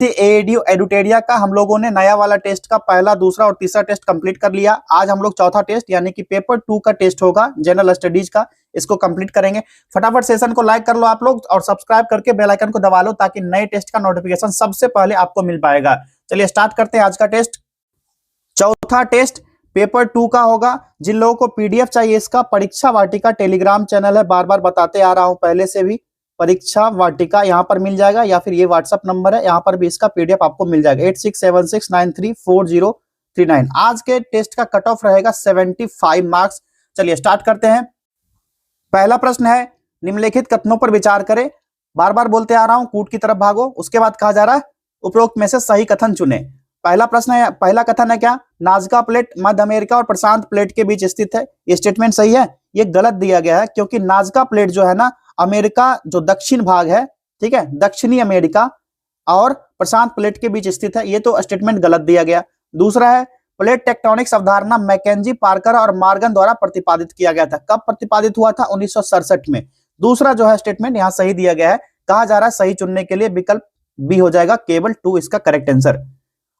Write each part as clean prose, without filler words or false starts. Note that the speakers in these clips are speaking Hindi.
एडीओ एडुटेरिया का हम लोगों ने नया वाला टेस्ट का पहला, दूसरा और तीसरा टेस्ट कंप्लीट कर लिया। आज हम लोग चौथा टेस्ट यानी कि पेपर 2 का टेस्ट होगा जनरल स्टडीज का, इसको कंप्लीट करेंगे। फटाफट सेशन को लाइक कर लो आप लोग और सब्सक्राइब करके बेल आइकन को दबा लो ताकि नए टेस्ट का नोटिफिकेशन सबसे पहले आपको मिल पाएगा। चलिए स्टार्ट करते हैं आज का टेस्ट। चौथा टेस्ट पेपर 2 का होगा। जिन लोगों को पीडीएफ चाहिए इसका, परीक्षा वाटिका टेलीग्राम चैनल है, बार बार बताते आ रहा हूं पहले से भी, परीक्षा वाटिका यहाँ पर मिल जाएगा या फिर ये व्हाट्सएप नंबर है, यहाँ पर भी इसका पीडीएफ आपको मिल जाएगा 8676934039। आज के टेस्ट का कट ऑफ रहेगा 75 मार्क्स। चलिए स्टार्ट करते हैं। पहला प्रश्न है, निम्नलिखित कथनों पर विचार करें। बार बार बोलते आ रहा हूं, कूट की तरफ भागो। उसके बाद कहा जा रहा है उपरोक्त में से सही कथन चुने। पहला प्रश्न है, पहला कथन है क्या, नाजका प्लेट मध्य अमेरिका और प्रशांत प्लेट के बीच स्थित है। ये स्टेटमेंट सही है? ये गलत दिया गया है क्योंकि नाजका प्लेट जो है ना, अमेरिका जो दक्षिण भाग है, ठीक है, दक्षिणी अमेरिका और प्रशांत प्लेट के बीच स्थित है। ये तो स्टेटमेंट गलत दिया गया। दूसरा है, प्लेट टेक्टोनिक्स अवधारणा मैकेंजी, पार्कर और मॉर्गन द्वारा प्रतिपादित किया गया था। कब प्रतिपादित हुआ था? 1967 में। दूसरा जो है स्टेटमेंट यहाँ सही दिया गया है। कहा जा रहा है सही चुनने के लिए विकल्प बी हो जाएगा, केवल 2 इसका करेक्ट आंसर।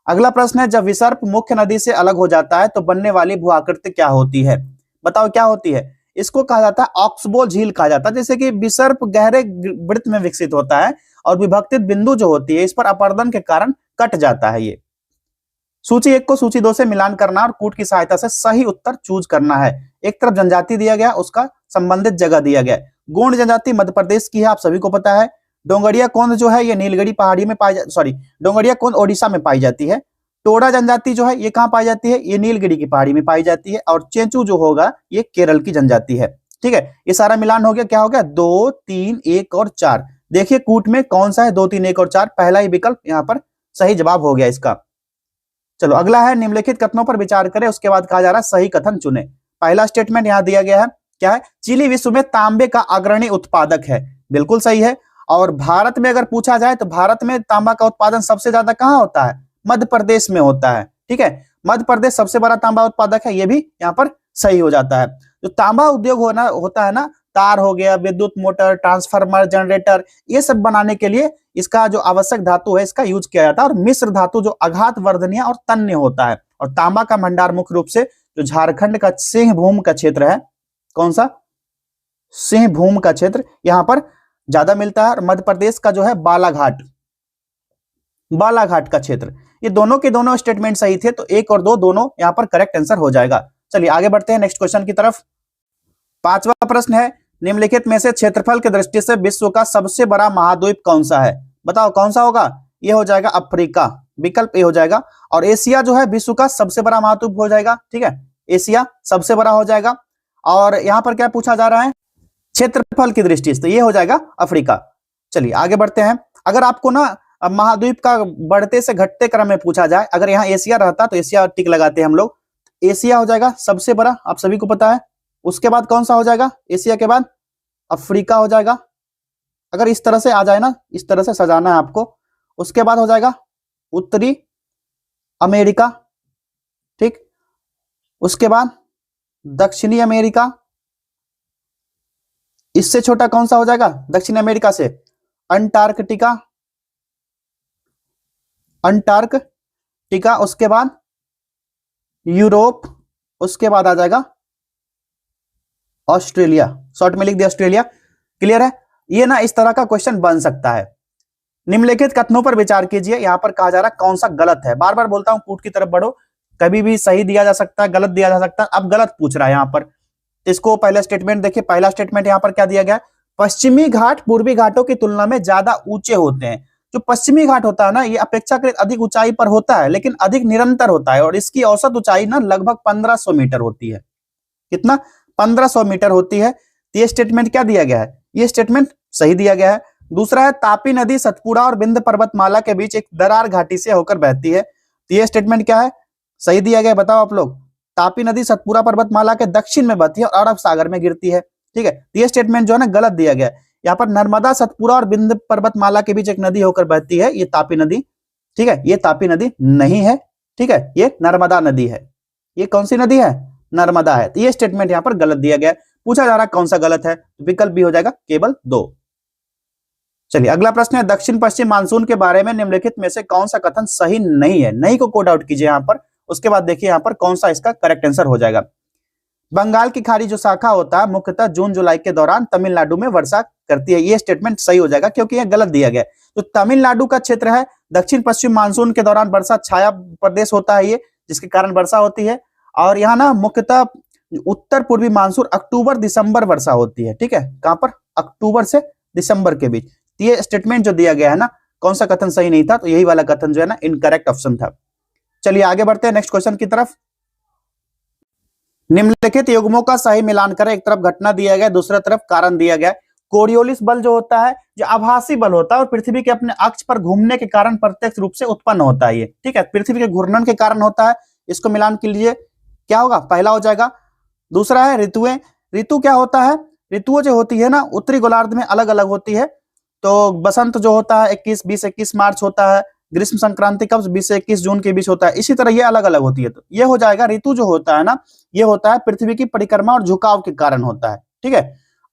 अगला प्रश्न है, जब विसर्प मुख्य नदी से अलग हो जाता है तो बनने वाली भू आकृति क्या होती है? बताओ क्या होती है? इसको कहा जाता है ऑक्सबो झील कहा जाता है। जैसे कि विसर्प गहरे वृत्त में विकसित होता है और विभक्तित बिंदु जो होती है इस पर अपरदन के कारण कट जाता है। ये सूची 1 को सूची 2 से मिलान करना और कूट की सहायता से सही उत्तर चूज करना है। एक तरफ जनजाति दिया गया, उसका संबंधित जगह दिया गया। गोंड जनजाति मध्य प्रदेश की है, आप सभी को पता है। डोंगरिया कोंद जो है ये नीलगिरी पहाड़ी में डोंगरिया कोंद ओडिशा में पाई जाती है। टोडा जनजाति जो है ये कहां पाई जाती है? ये नीलगिरी की पहाड़ी में पाई जाती है। और चेंचू जो होगा ये केरल की जनजाति है। ठीक है, ये सारा मिलान हो गया। क्या हो गया? 2, 3, 1 और 4। देखिए कूट में कौन सा है 2, 3, 1 और 4? पहला ही विकल्प यहाँ पर सही जवाब हो गया इसका। चलो अगला है, निम्नलिखित कथनों पर विचार करें। उसके बाद कहा जा रहा है सही कथन चुने। पहला स्टेटमेंट यहाँ दिया गया है, क्या है? चिली विश्व में तांबे का अग्रणी उत्पादक है। बिल्कुल सही है। और भारत में अगर पूछा जाए तो भारत में तांबा का उत्पादन सबसे ज्यादा कहां होता है? मध्य प्रदेश में होता है। ठीक है, मध्य प्रदेश सबसे बड़ा तांबा उत्पादक है। ये भी यहाँ पर सही हो जाता है। जो तांबा उद्योग होता है ना, तार हो गया, विद्युत मोटर, ट्रांसफार्मर, जनरेटर, ये सब बनाने के लिए इसका जो आवश्यक धातु है इसका यूज किया जाता है। और मिश्र धातु जो आघात वर्धनीय और तन्य होता है। और तांबा का भंडार मुख्य रूप से जो झारखंड का सिंहभूम का क्षेत्र है, कौन सा? सिंहभूम का क्षेत्र, यहाँ पर ज्यादा मिलता है। और मध्य प्रदेश का जो है बालाघाट का क्षेत्र। ये दोनों के दोनों स्टेटमेंट सही थे, तो 1 और 2 दोनों यहाँ पर करेक्ट आंसर हो जाएगा। चलिए आगे बढ़ते हैं नेक्स्ट क्वेश्चन की तरफ। 5वां प्रश्न है, निम्नलिखित में से क्षेत्रफल की दृष्टि से विश्व का सबसे बड़ा महाद्वीप कौन सा है? बताओ कौन सा होगा? ये हो जाएगा अफ्रीका, विकल्प ए हो जाएगा। और एशिया जो है विश्व का सबसे बड़ा महाद्वीप हो जाएगा। ठीक है, एशिया सबसे बड़ा हो जाएगा। और यहाँ पर क्या पूछा जा रहा है? क्षेत्रफल की दृष्टि से, तो ये हो जाएगा अफ्रीका। चलिए आगे बढ़ते हैं। अगर आपको ना अब महाद्वीप का बढ़ते से घटते क्रम में पूछा जाए, अगर यहाँ एशिया रहता तो एशिया टिक लगाते हैं हम लोग। एशिया हो जाएगा सबसे बड़ा, आप सभी को पता है। उसके बाद कौन सा हो जाएगा? एशिया के बाद अफ्रीका हो जाएगा। अगर इस तरह से आ जाए ना, इस तरह से सजाना है आपको। उसके बाद हो जाएगा उत्तरी अमेरिका। ठीक, उसके बाद दक्षिणी अमेरिका। इससे छोटा कौन सा हो जाएगा दक्षिण अमेरिका से? अंटार्कटिका। उसके बाद यूरोप। उसके बाद आ जाएगा ऑस्ट्रेलिया। शॉर्ट में लिख दिया ऑस्ट्रेलिया। क्लियर है? ये ना इस तरह का क्वेश्चन बन सकता है। निम्नलिखित कथनों पर विचार कीजिए। यहां पर कहा जा रहा है कौन सा गलत है। बार बार बोलता हूं कूट की तरफ बढ़ो। कभी भी सही दिया जा सकता है, गलत दिया जा सकता है। अब गलत पूछ रहा है यहाँ पर। इसको पहला स्टेटमेंट देखिए। पहला स्टेटमेंट यहाँ पर क्या दिया गया? पश्चिमी घाट पूर्वी घाटों की तुलना में ज्यादा ऊंचे होते हैं। जो पश्चिमी घाट होता है ना, ये अपेक्षाकृत अधिक ऊंचाई पर होता है, लेकिन अधिक निरंतर होता है। और इसकी औसत ऊंचाई ना लगभग 1500 मीटर होती है। कितना? 1500 मीटर होती है। तो ये स्टेटमेंट क्या दिया गया है? ये स्टेटमेंट सही दिया गया है। दूसरा है, तापी नदी सतपुड़ा और विंध्य पर्वतमाला के बीच एक दरार घाटी से होकर बहती है। तो ये स्टेटमेंट क्या है? सही दिया गया है। बताओ आप लोग। तापी नदी सतपुड़ा पर्वतमाला के दक्षिण में बहती है और अरब सागर में गिरती है। ठीक है, तो ये स्टेटमेंट जो है ना गलत दिया गया है। यहाँ पर नर्मदा सतपुड़ा और विंध्य पर्वतमाला के बीच एक नदी होकर बहती है, ये तापी नदी। ठीक है, ये तापी नदी नहीं है। ठीक है, ये नर्मदा नदी है। ये कौन सी नदी है? नर्मदा है। तो ये स्टेटमेंट यहाँ पर गलत दिया गया है। पूछा जा रहा है कौन सा गलत है? विकल्प भी हो जाएगा केवल 2। चलिए अगला प्रश्न है, दक्षिण पश्चिम मानसून के बारे में निम्नलिखित में से कौन सा कथन सही नहीं है? नहीं को कोड आउट कीजिए यहाँ पर, उसके बाद देखिए यहाँ पर कौन सा इसका करेक्ट आंसर हो जाएगा। बंगाल की खाड़ी जो शाखा होता है मुख्यतः जून जुलाई के दौरान तमिलनाडु में वर्षा करती है, ये स्टेटमेंट सही हो जाएगा क्योंकि ये गलत दिया गया। तो तमिलनाडु का क्षेत्र है, दक्षिण पश्चिम मानसून के दौरान वर्षा छाया प्रदेश होता है ये, जिसके कारण वर्षा होती है। और यहाँ ना मुख्यतः उत्तर पूर्वी मानसून अक्टूबर दिसंबर वर्षा होती है, ठीक है, कहां पर? अक्टूबर से दिसंबर के बीच। ये स्टेटमेंट जो दिया गया है ना, कौन सा कथन सही नहीं था? तो यही वाला कथन जो है ना इनकरेक्ट ऑप्शन था। चलिए आगे बढ़ते हैं नेक्स्ट क्वेश्चन की तरफ। निम्नलिखित युग्मों का सही मिलान करें। एक तरफ घटना दिया गया, दूसरी तरफ कारण दिया गया। कोरियोलिस बल जो होता है, जो आभासी बल होता है और पृथ्वी के अपने अक्ष पर घूमने के कारण प्रत्यक्ष रूप से उत्पन्न होता है ये, ठीक है, पृथ्वी के घूर्णन के कारण होता है। इसको मिलान कीजिए, क्या होगा? पहला हो जाएगा। दूसरा है ऋतुएं। ऋतु क्या होता है? ऋतुएं जो होती है ना उत्तरी गोलार्ध में अलग अलग होती है। तो बसंत जो होता है 20-21 मार्च होता है। ग्रीष्म संक्रांति कब? 20 से 21 जून के बीच होता है। इसी तरह ये अलग अलग होती है। तो ये हो जाएगा, ऋतु जो होता है ना, ये होता है पृथ्वी की परिक्रमा और झुकाव के कारण होता है, ठीक है।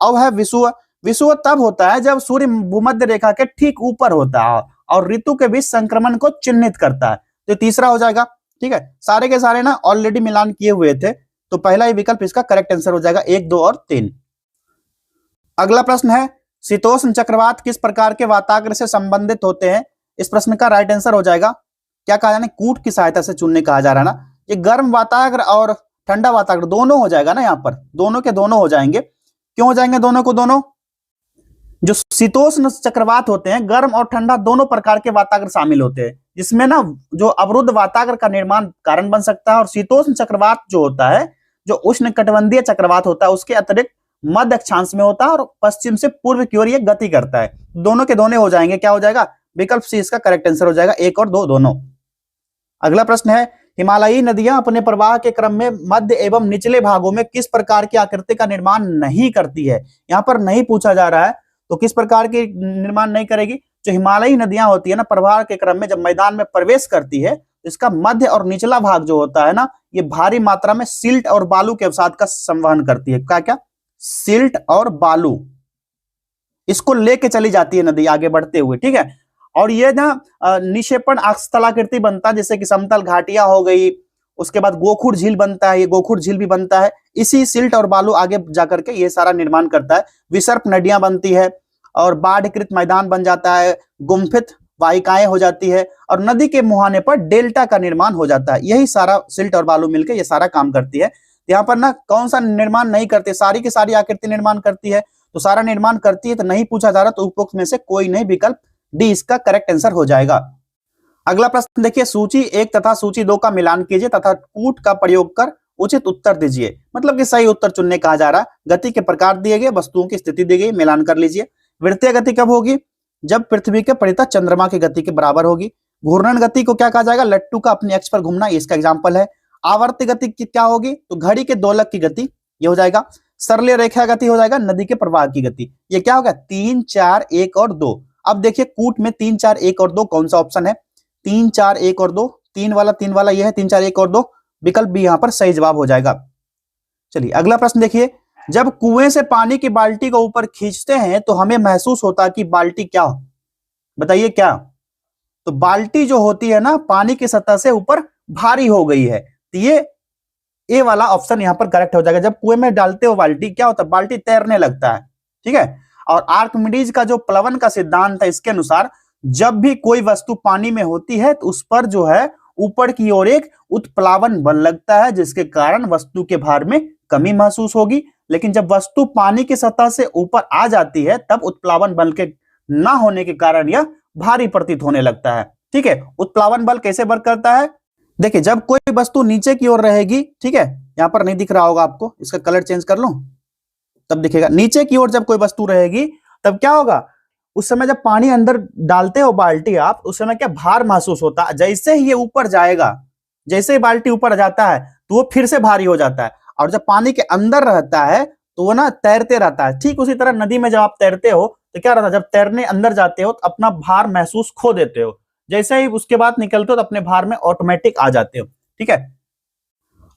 अब है विषुव। विषुव तब होता है जब सूर्य भूमध्य रेखा के ठीक ऊपर होता है और ऋतु के बीच संक्रमण को चिन्हित करता है। तो तीसरा हो जाएगा, ठीक है। सारे के सारे ना ऑलरेडी मिलान किए हुए थे, तो पहला ही विकल्प इसका करेक्ट आंसर हो जाएगा, 1, 2 और 3। अगला प्रश्न है, शीतोष्ण चक्रवात किस प्रकार के वाताग्र से संबंधित होते हैं? इस प्रश्न का राइट आंसर हो जाएगा, क्या कहा जाए, कूट की सहायता से चुनने कहा जा रहा है ना। ये गर्म वाताग्र और ठंडा वाताग्र दोनों हो जाएगा ना, यहाँ पर दोनों के दोनों हो जाएंगे। क्यों हो जाएंगे दोनों को दोनों? जो शीतोष्ण चक्रवात होते हैं, गर्म और ठंडा दोनों प्रकार के वाताग्र शामिल होते हैं, जिसमें ना जो अवरुद्ध वाताग्र का निर्माण कारण बन सकता है। और शीतोष्ण चक्रवात जो होता है, जो उष्ण कटिबंधीय चक्रवात होता है, उसके अतिरिक्त मध्य अक्षांश में होता है और पश्चिम से पूर्व की ओर ये गति करता है। दोनों के दोनों हो जाएंगे, क्या हो जाएगा? विकल्प सी इसका करेक्ट आंसर हो जाएगा, 1 और 2 दोनों। अगला प्रश्न है, हिमालयी नदियां अपने प्रवाह के क्रम में मध्य एवं निचले भागों में किस प्रकार की आकृति का निर्माण नहीं करती है? यहाँ पर नहीं पूछा जा रहा है, तो किस प्रकार की निर्माण नहीं करेगी? जो हिमालयी नदियां होती है ना, प्रवाह के क्रम में जब मैदान में प्रवेश करती है, इसका मध्य और निचला भाग जो होता है ना, ये भारी मात्रा में सिल्ट और बालू के अवसाद का संवहन करती है। क्या क्या? सिल्ट और बालू, इसको लेके चली जाती है नदी आगे बढ़ते हुए, ठीक है। और ये ना निक्षेपण स्थलाकृति बनता है, जैसे कि समतल घाटियां हो गई, उसके बाद गोखुर झील बनता है, ये गोखुर झील भी बनता है। इसी सिल्ट और बालू आगे जाकर के ये सारा निर्माण करता है। विसर्प नदियां बनती है और बाढ़कृत मैदान बन जाता है, गुम्फित वाहिकाएं हो जाती है और नदी के मुहाने पर डेल्टा का निर्माण हो जाता है। यही सारा सिल्ट और बालू मिलकर ये सारा काम करती है। यहाँ पर ना कौन सा निर्माण नहीं करती? सारी की सारी आकृति निर्माण करती है। तो सारा निर्माण करती है तो नहीं पूछा जा रहा, तो उपरोक्त में से कोई नहीं, विकल्प डी इसका करेक्ट आंसर हो जाएगा। अगला प्रश्न देखिए, सूची 1 तथा सूची 2 का मिलान कीजिए तथा कूट का प्रयोग कर उचित उत्तर दीजिए। मतलब कि सही उत्तर चुनने कहा जा रहा है। गति के प्रकार दिए गए, वस्तुओं की स्थिति दी गई, मिलान कर लीजिए। वृत्तीय गति कब होगी? जब पृथ्वी के परितः चंद्रमा की गति के बराबर होगी। घूर्णन गति को क्या कहा जाएगा? लट्टू का अपने अक्ष पर घूमना, इसका एग्जाम्पल है। आवर्त गति क्या होगी? तो घड़ी के दोलक की गति, ये हो जाएगा। सरलीय रेखा गति हो जाएगा नदी के प्रवाह की गति। ये क्या होगा? 3, 4, 1 और 2। अब देखिए कूट में 3, 4, 1 और 2 कौन सा ऑप्शन है? 3, 4, 1 और 2, 3 वाला ये है, 3, 4, 1 और 2, विकल्प बी यहाँ पर सही जवाब हो जाएगा। चलिए अगला प्रश्न देखिए, जब कुएं से पानी की बाल्टी को ऊपर खींचते हैं तो हमें महसूस होता है कि बाल्टी क्या, बताइए क्या? तो बाल्टी जो होती है ना, पानी की सतह से ऊपर भारी हो गई है। तो ये ए वाला ऑप्शन यहाँ पर करेक्ट हो जाएगा। जब कुएं में डालते हो बाल्टी, क्या होता है? बाल्टी तैरने लगता है, ठीक है। और आर्किमिडीज का जो प्लवन का सिद्धांत है, इसके अनुसार जब भी कोई वस्तु पानी में होती है तो उस पर जो है ऊपर की ओर एक उत्प्लावन बल लगता है, जिसके कारण वस्तु के भार में कमी महसूस होगी। लेकिन जब वस्तु पानी की सतह से ऊपर आ जाती है, तब उत्प्लावन बल के ना होने के कारण यह भारी प्रतीत होने लगता है, ठीक है। उत्प्लावन बल कैसे वर्क करता है? देखिए, जब कोई वस्तु नीचे की ओर रहेगी, ठीक है, यहां पर नहीं दिख रहा होगा आपको, इसका कलर चेंज कर लो तब दिखेगा। नीचे की ओर जब कोई वस्तु रहेगी तब क्या होगा? उस समय जब पानी अंदर डालते हो बाल्टी आप, उस समय क्या भार महसूस होता है। जैसे ही ये ऊपर जाएगा, जैसे ही बाल्टी ऊपर जाता है तो वो फिर से भारी हो जाता है। और जब पानी के अंदर रहता है तो वो ना तैरते रहता है। ठीक उसी तरह नदी में जब आप तैरते हो तो क्या रहता है? जब तैरने अंदर जाते हो तो अपना भार महसूस खो देते हो, जैसे ही उसके बाद निकलते हो तो अपने भार में ऑटोमेटिक आ जाते हो, ठीक है।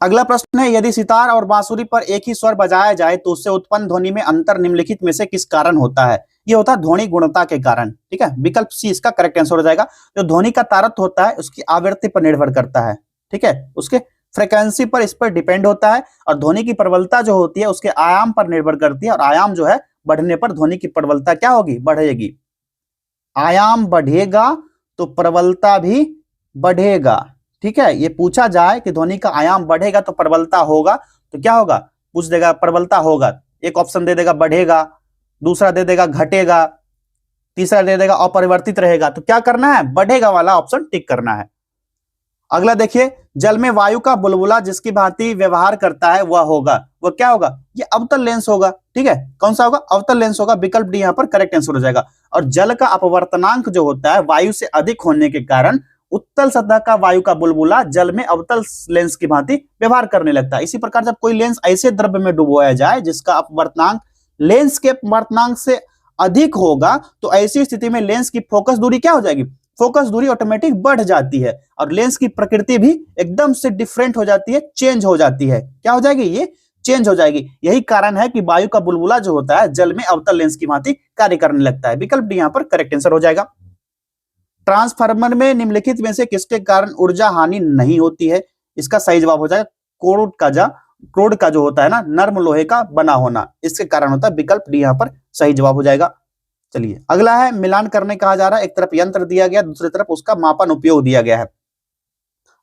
अगला प्रश्न है, यदि सितार और बांसुरी पर एक ही स्वर बजाया जाए तो उससे उत्पन्न ध्वनि में अंतर निम्नलिखित में से किस कारण होता है? ये होता है ध्वनि गुणता के कारण। ठीक है, विकल्प सी इसका करेक्ट आंसर हो जाएगा। जो ध्वनि का तारतम्य होता है उसकी आवृत्ति पर निर्भर करता है। ठीक है, उसके फ्रीक्वेंसी पर इस पर डिपेंड होता है, और ध्वनि की प्रबलता जो होती है उसके आयाम पर निर्भर करती है, और आयाम जो है बढ़ने पर ध्वनि की प्रबलता क्या होगी, बढ़ेगी। आयाम बढ़ेगा तो प्रबलता भी बढ़ेगा। ठीक है, ये पूछा जाए कि ध्वनि का आयाम बढ़ेगा तो प्रबलता होगा, तो क्या होगा, पूछ देगा प्रबलता होगा, एक ऑप्शन दे देगा बढ़ेगा, दूसरा दे देगा घटेगा, तीसरा दे देगा अपरिवर्तित रहेगा। तो क्या करना है, बढ़ेगा वाला ऑप्शन टिक करना है। अगला देखिए, जल में वायु का बुलबुला जिसकी भांति व्यवहार करता है वह होगा, वो क्या होगा, ये अवतल लेंस होगा। ठीक है, कौन सा होगा, अवतल लेंस होगा। विकल्प डी यहाँ पर करेक्ट आंसर हो जाएगा। और जल का अपवर्तनांक जो होता है वायु से अधिक होने के कारण उत्तल सतह का वायु का बुलबुला जल में अवतल लेंस की भांति व्यवहार करने लगता है। इसी प्रकार जब कोई लेंस ऐसे द्रव्य में डुबोया जाए जिसका अपवर्तनांक लेंस के अपवर्तनांक से अधिक होगा, तो ऐसी स्थिति में लेंस की फोकस दूरी क्या हो जाएगी, फोकस दूरी ऑटोमेटिक बढ़ जाती है, और लेंस की प्रकृति भी एकदम से डिफरेंट हो जाती है, चेंज हो जाती है। क्या हो जाएगी, ये चेंज हो जाएगी। यही कारण है कि वायु का बुलबुला जो होता है जल में अवतल लेंस की भांति कार्य करने लगता है। विकल्प डी यहाँ पर करेक्ट आंसर हो जाएगा। ट्रांसफार्मर में निम्नलिखित में से किसके कारण ऊर्जा हानि नहीं होती है, इसका सही जवाब हो जाएगा क्रोड का जो होता है ना, नर्म लोहे का बना होना, इसके कारण होता है। विकल्प डी यहाँ पर सही जवाब हो जाएगा। चलिए अगला है, मिलान करने कहा जा रहा है। एक तरफ यंत्र दिया गया, दूसरी तरफ उसका मापन उपयोग दिया गया है।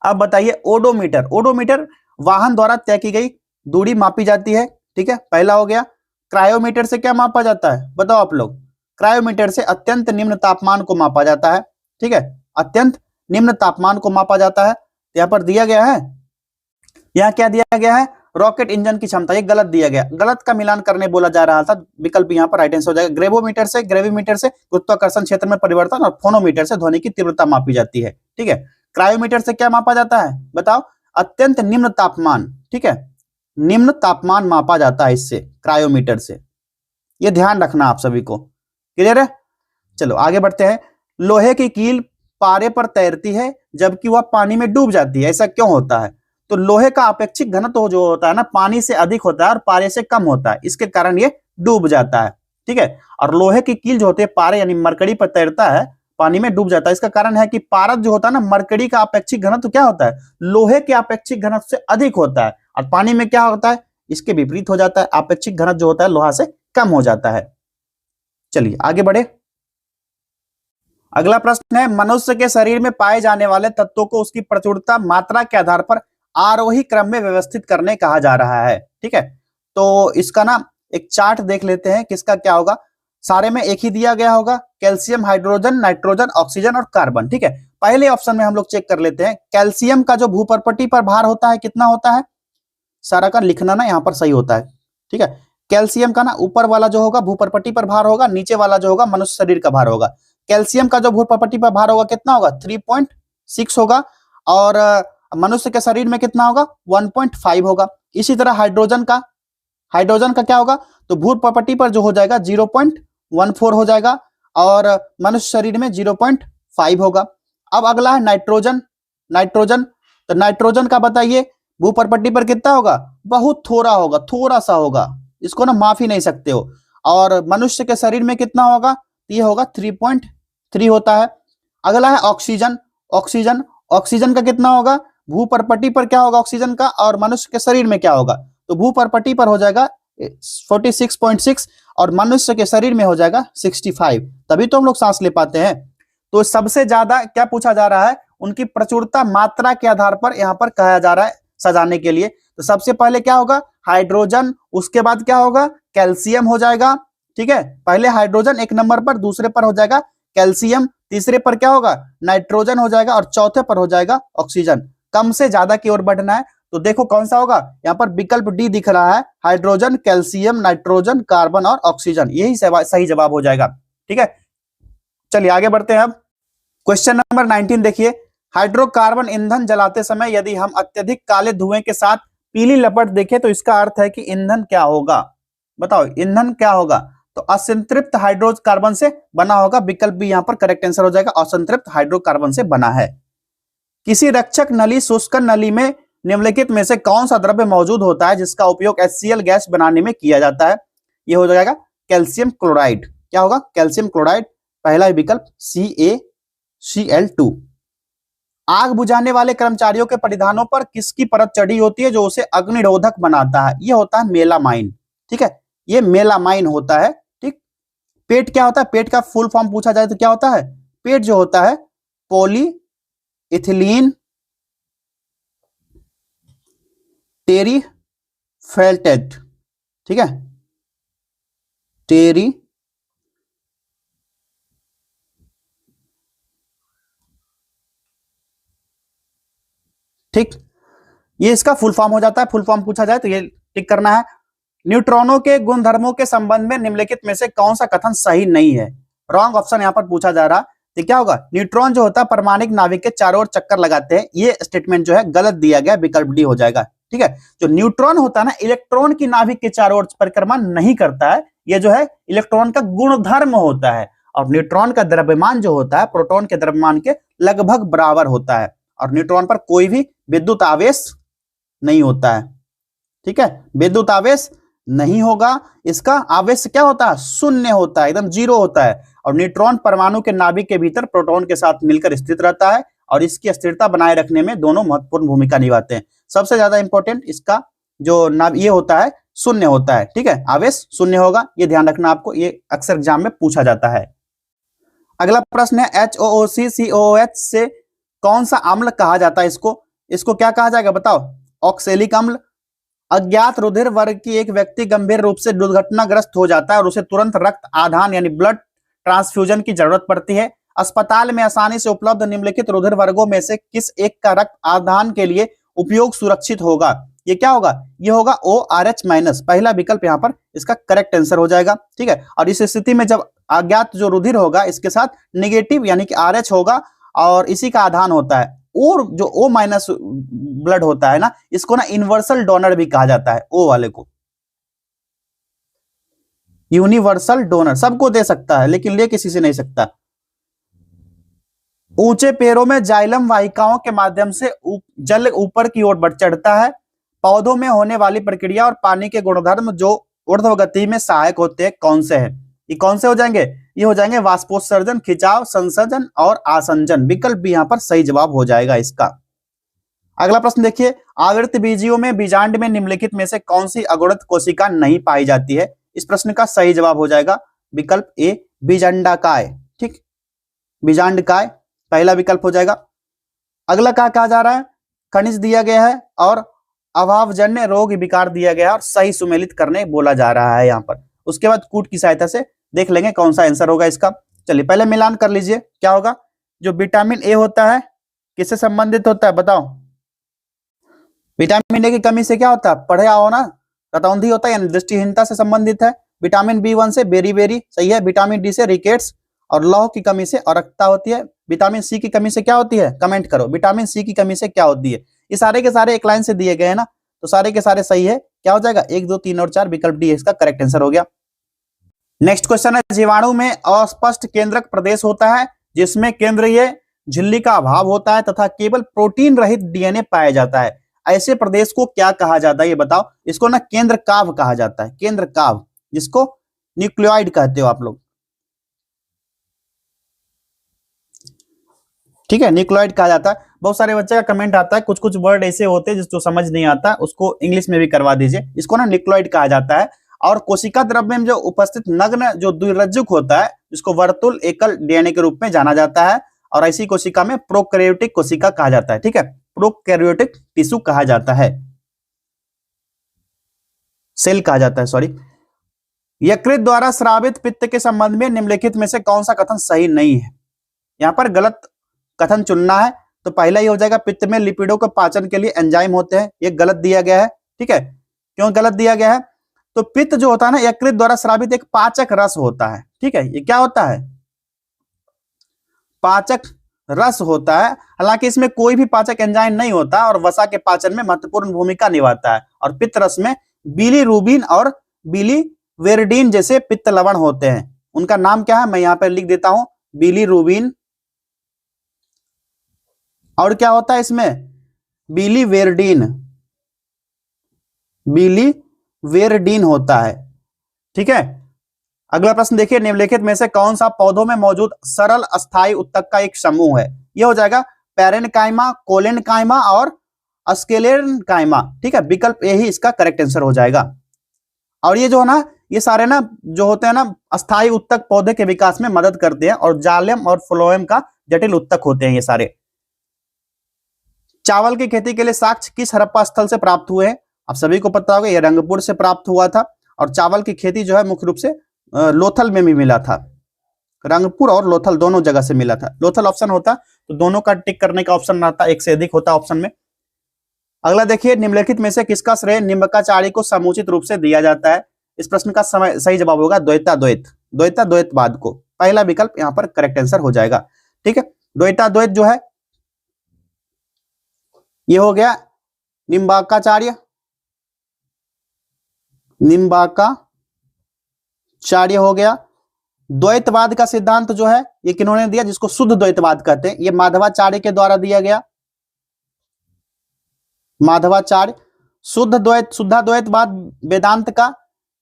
अब बताइए, ओडोमीटर, ओडोमीटर वाहन द्वारा तय की गई दूरी मापी जाती है। ठीक है, पहला हो गया। क्रायोमीटर से क्या मापा जाता है, बताओ आप लोग। क्रायोमीटर से अत्यंत निम्न तापमान को मापा जाता है। ठीक है, अत्यंत निम्न तापमान को मापा जाता है। यहाँ पर दिया गया है, यहाँ क्या दिया गया है, रॉकेट इंजन की क्षमता, ये गलत दिया गया। गलत का मिलान करने बोला जा रहा था, विकल्प यहाँ पर राइट आंसर हो जाएगा। ग्रेविमीटर से गुरुत्वाकर्षण क्षेत्र में परिवर्तन, और फोनोमीटर से ध्वनि की तीव्रता मापी जाती है। ठीक है, क्रायोमीटर से क्या मापा जाता है, बताओ, अत्यंत निम्न तापमान। ठीक है, निम्न तापमान मापा जाता है इससे, क्रायोमीटर से। ये ध्यान रखना आप सभी को, क्लियर है। चलो आगे बढ़ते हैं। लोहे की कील पारे पर तैरती है जबकि वह पानी में डूब जाती है, ऐसा क्यों होता है। तो लोहे का अपेक्षिक घनत्व जो होता है ना, पानी से अधिक होता है और पारे से कम होता है, इसके कारण ये डूब जाता है। ठीक है, और लोहे की कील जो होती है पारे यानी मरकड़ी पर तैरता है, पानी में डूब जाता है। इसका कारण है कि पारद जो होता है ना, मरकड़ी का अपेक्षिक घनत्व क्या होता है, लोहे के अपेक्षिक घनत्व से अधिक होता है, और पानी में क्या होता है, इसके विपरीत हो जाता है, अपेक्षिक घनत्व जो होता है लोहा से कम हो जाता है। चलिए आगे बढ़े। अगला प्रश्न है, मनुष्य के शरीर में पाए जाने वाले तत्वों को उसकी प्रचुरता मात्रा के आधार पर आरोही क्रम में व्यवस्थित करने कहा जा रहा है। ठीक है, तो इसका ना एक चार्ट देख लेते हैं, किसका क्या होगा। सारे में एक ही दिया गया होगा, कैल्शियम, हाइड्रोजन, नाइट्रोजन, ऑक्सीजन और कार्बन। ठीक है, पहले ऑप्शन में हम लोग चेक कर लेते हैं। कैल्शियम का जो भूपर्पटी पर भार होता है कितना होता है, सारा का लिखना ना यहाँ पर सही होता है। ठीक है, कैल्शियम का ना ऊपर वाला जो होगा भूपर्पटी पर भार होगा, नीचे वाला जो होगा मनुष्य शरीर का भार होगा। कैल्शियम का जो भूपर्पटी पर भार होगा कितना होगा, 3.6 होगा, और मनुष्य के शरीर में कितना होगा, 1.5 होगा। इसी तरह हाइड्रोजन का क्या होगा, तो भूपर्पटी पर जो हो जाएगा 0.14 हो जाएगा, और मनुष्य शरीर में 0.5 होगा। अब अगला है नाइट्रोजन। तो नाइट्रोजन का बताइए, भूपर्पटी पर कितना होगा, बहुत थोड़ा होगा, थोड़ा सा होगा, इसको ना माफ ही नहीं सकते हो। और मनुष्य के शरीर में कितना होगा, ये होगा 3.3 होता है। अगला है ऑक्सीजन का कितना होगा, भूपर्पटी पर क्या होगा ऑक्सीजन का, और मनुष्य के शरीर में क्या होगा, तो भूपर्पटी पर हो जाएगा 46.6 और मनुष्य के शरीर में हो जाएगा 65, तभी तो हम लोग सांस ले पाते हैं। तो सबसे ज्यादा क्या पूछा जा रहा है, उनकी प्रचुरता मात्रा के आधार पर यहाँ पर कहा जा रहा है सजाने के लिए। तो सबसे पहले क्या होगा, हाइड्रोजन, उसके बाद क्या होगा, कैल्शियम हो जाएगा। ठीक है, पहले हाइड्रोजन एक नंबर पर, दूसरे पर हो जाएगा कैल्शियम, तीसरे पर क्या होगा, नाइट्रोजन हो जाएगा, और चौथे पर हो जाएगा ऑक्सीजन। कम से ज्यादा की ओर बढ़ना है, तो देखो कौन सा होगा, यहाँ पर विकल्प डी दिख रहा है, हाइड्रोजन, कैल्शियम, नाइट्रोजन, कार्बन और ऑक्सीजन, यही सही जवाब हो जाएगा। ठीक है, चलिए आगे बढ़ते हैं। अब क्वेश्चन नंबर 19 देखिए, हाइड्रोकार्बन ईंधन जलाते समय यदि हम अत्यधिक काले धुएं के साथ पीली लपट देखें तो इसका अर्थ है कि ईंधन क्या होगा, बताओ ईंधन क्या होगा, तो असंतृप्त हाइड्रोकार्बन से बना होगा। विकल्प भी यहाँ पर करेक्ट आंसर हो जाएगा, असंतृप्त हाइड्रोकार्बन से बना है। किसी रक्षक नली शुष्कन नली में निम्नलिखित में से कौन सा द्रव्य मौजूद होता है जिसका उपयोग HCl गैस बनाने में किया जाता है, यह हो जाएगा कैल्शियम क्लोराइड। क्या होगा? कैल्शियम क्लोराइड, पहला विकल्प CaCl2। आग बुझाने वाले कर्मचारियों के परिधानों पर किसकी परत चढ़ी होती है जो उसे अग्निरोधक बनाता है? ये होता है मेलामाइन। ठीक है, ये मेलामाइन होता है। ठीक, पेट क्या होता है? पेट का फुल फॉर्म पूछा जाए तो क्या होता है? पेट जो होता है पॉली इथिलीन टेरिफेटेट। ठीक है, टेरी ठीक, ये इसका फुल फॉर्म हो जाता है। फुल फॉर्म पूछा जाए तो ये टिक करना है। न्यूट्रॉनों के गुणधर्मों के संबंध में निम्नलिखित में से कौन सा कथन सही नहीं है? रॉन्ग ऑप्शन यहां पर पूछा जा रहा है। तो क्या होगा? न्यूट्रॉन जो होता है परमाणिक नाभिक के चारों ओर चक्कर लगाते हैं, ये स्टेटमेंट जो है गलत दिया गया, विकल्प डी हो जाएगा। ठीक है, जो न्यूट्रॉन होता है ना, इलेक्ट्रॉन की नाभिक के चारों ओर परिक्रमा नहीं करता है, ये जो है इलेक्ट्रॉन का गुणधर्म होता है। और न्यूट्रॉन का द्रव्यमान जो होता है प्रोटॉन के द्रव्यमान के लगभग बराबर होता है, और न्यूट्रॉन पर कोई भी विद्युत आवेश नहीं होता है। ठीक है, विद्युत आवेश नहीं होगा, इसका आवेश क्या होता है? शून्य होता है, एकदम जीरो होता है। और न्यूट्रॉन परमाणु के नाभिक के भीतर प्रोटॉन के साथ मिलकर स्थित रहता है, और इसकी स्थिरता बनाए रखने में दोनों महत्वपूर्ण भूमिका निभाते हैं। सबसे ज्यादा इंपॉर्टेंट इसका जो ये होता है शून्य होता है। ठीक है, आवेश शून्य होगा, ये ध्यान रखना आपको, ये अक्सर एग्जाम में पूछा जाता है। अगला प्रश्न है HOOC COOH से कौन सा अम्ल कहा जाता है? इसको क्या कहा जाएगा बताओ? ऑक्सैलिक अम्ल। अज्ञात रुधिर वर्ग की एक व्यक्ति गंभीर रूप से दुर्घटनाग्रस्त हो जाता है और उसे तुरंत रक्त आधान यानी ब्लड ट्रांसफ्यूजन की जरूरत पड़ती है। अस्पताल में आसानी से उपलब्ध निम्नलिखित रुधिर वर्गों में से किस एक का रक्त आधान के लिए उपयोग सुरक्षित होगा? ये क्या होगा? ये होगा ORH-। पहला विकल्प यहाँ पर इसका करेक्ट आंसर हो जाएगा। ठीक है, और इस स्थिति में जब अज्ञात जो रुधिर होगा इसके साथ नेगेटिव यानी कि RH होगा और इसी का आधान होता है, और जो O- ब्लड होता है ना, इसको ना यूनिवर्सल डोनर भी कहा जाता है। O वाले को यूनिवर्सल डोनर, सबको दे सकता है लेकिन ले किसी से नहीं सकता। ऊंचे पैरों में जाइलम वाहिकाओं के माध्यम से जल ऊपर की ओर बढ़ चढ़ता है। पौधों में होने वाली प्रक्रिया और पानी के गुणधर्म जो ऊर्ध्व गति में सहायक होते हैं कौन से हैं? ये कौन से हो जाएंगे? ये हो जाएंगे वाष्पोत्सर्जन, खिंचाव, संसर्जन और आसंजन। विकल्प भी यहां पर सही जवाब हो जाएगा इसका। अगला प्रश्न देखिए, आवृत्त बीजियों में बीजांड में निम्नलिखित में से कौन सी अगुणित कोशिका नहीं पाई जाती है? इस प्रश्न का सही जवाब हो जाएगा विकल्प ए बीजांडाकाय। ठीक, बीजांडकाय पहला विकल्प हो जाएगा। अगला क्या कहा जा रहा है? खनिज दिया गया है और अभावजन्य रोग विकार दिया गया है और सही सुमेलित करने बोला जा रहा है यहाँ पर। उसके बाद कूट की सहायता से देख लेंगे कौन सा आंसर होगा इसका। चलिए पहले मिलान कर लीजिए, क्या होगा? जो विटामिन ए होता है किससे संबंधित होता है बताओ? विटामिन ए की कमी से क्या होता है? पढ़े आओ ना, रतौंधी होता है यानी दृष्टिहीनता से संबंधित है। विटामिन B1 से बेरी सही है। विटामिन डी से रिकेट्स और लौह की कमी से अरक्ता होती है। विटामिन सी की कमी से क्या होती है? कमेंट करो, विटामिन सी की कमी से क्या होती है? ये सारे के सारे एक लाइन से दिए गए हैं ना, तो सारे के सारे सही है। क्या हो जाएगा? 1, 2, 3 और 4, विकल्प डी इसका करेक्ट आंसर हो गया। नेक्स्ट क्वेश्चन है, जीवाणु में अस्पष्ट केंद्रक प्रदेश होता है जिसमें केंद्रीय झिल्ली का अभाव होता है तथा केवल प्रोटीन रहित डीएनए पाया जाता है। ऐसे प्रदेश को क्या कहा जाता है ये बताओ? इसको ना केंद्र काभ कहा जाता है, केंद्र काभ, जिसको न्यूक्लियोइड कहते हो आप लोग। ठीक है, न्यूक्लियोइड कहा जाता है। बहुत सारे बच्चे का कमेंट आता है, कुछ कुछ वर्ड ऐसे होते हैं जिसको समझ नहीं आता, उसको इंग्लिश में भी करवा दीजिए। इसको ना न्यूक्लियोइड कहा जाता है। और कोशिका द्रव्य में जो उपस्थित नग्न जो द्विरज्जुक होता है जिसको वर्तुल एकल डीएनए के रूप में जाना जाता है, और ऐसी कोशिका में प्रोकैरियोटिक कोशिका कहा जाता है। ठीक है, प्रोकैरियोटिक टिश्यू कहा जाता है, सेल कहा जाता है, सॉरी। यकृत द्वारा स्रावित पित्त के संबंध में निम्नलिखित में से कौन सा कथन सही नहीं है? यहां पर गलत कथन चुनना है, तो पहला ही हो जाएगा पित्त में लिपिडों के पाचन के लिए एंजाइम होते हैं, ये गलत दिया गया है। ठीक है, क्यों गलत दिया गया है? तो पित्त जो होता है ना, यकृत द्वारा स्रावित एक पाचक रस होता है। ठीक है, ये क्या होता है? पाचक रस होता है। हालांकि इसमें कोई भी पाचक एंजाइम नहीं होता और वसा के पाचन में महत्वपूर्ण भूमिका निभाता है। और पित्त रस में बिलीरुबिन और बिलीवेरिडीन जैसे पित्त लवण होते हैं। उनका नाम क्या है मैं यहां पर लिख देता हूं, बिलीरुबिन। और क्या होता है इसमें? बिलीवेरिडीन, बिलीवेरिडीन होता है। ठीक है, अगला प्रश्न देखिए, निम्नलिखित में से कौन सा पौधों में मौजूद सरल अस्थायी उत्तक का एक समूह है? यह हो जाएगा पैरेनकाइमा, कोलेनकाइमा और स्केलेनकाइमा। ठीक है, विकल्प ए ही इसका करेक्ट आंसर हो जाएगा। और ये जो है ना, ये सारे ना जो होते हैं ना अस्थायी उत्तक पौधे के विकास में मदद करते हैं, और जालम और फ्लोएम का जटिल उत्तक होते हैं ये सारे। चावल की खेती के लिए साक्ष्य किस हड़प्पा स्थल से प्राप्त हुए हैं? आप सभी को पता होगा, ये रंगपुर से प्राप्त हुआ था। और चावल की खेती जो है मुख्य रूप से लोथल में भी मिला था। रंगपुर और लोथल दोनों जगह से मिला था। लोथल ऑप्शन होता तो दोनों का टिक करने का ऑप्शन रहता, एक से अधिक होता ऑप्शन में। अगला देखिए, निम्नलिखित में से किसका श्रेय निम्बकाचार्य को समुचित रूप से दिया जाता है? इस प्रश्न का सही जवाब होगा द्वैताद्वैत, द्वैताद्वैतवाद को। पहला विकल्प यहाँ पर करेक्ट आंसर हो जाएगा। ठीक है, द्वैताद्वैत जो है ये हो गया निम्बाकाचार्य, निम्बाकाचार्य हो गया। द्वैतवाद का सिद्धांत जो है ये किन्होंने दिया, जिसको शुद्ध द्वैतवाद कहते हैं, ये माधवाचार्य के द्वारा दिया गया। माधवाचार्य। शुद्धाद्वैतवाद वेदांत का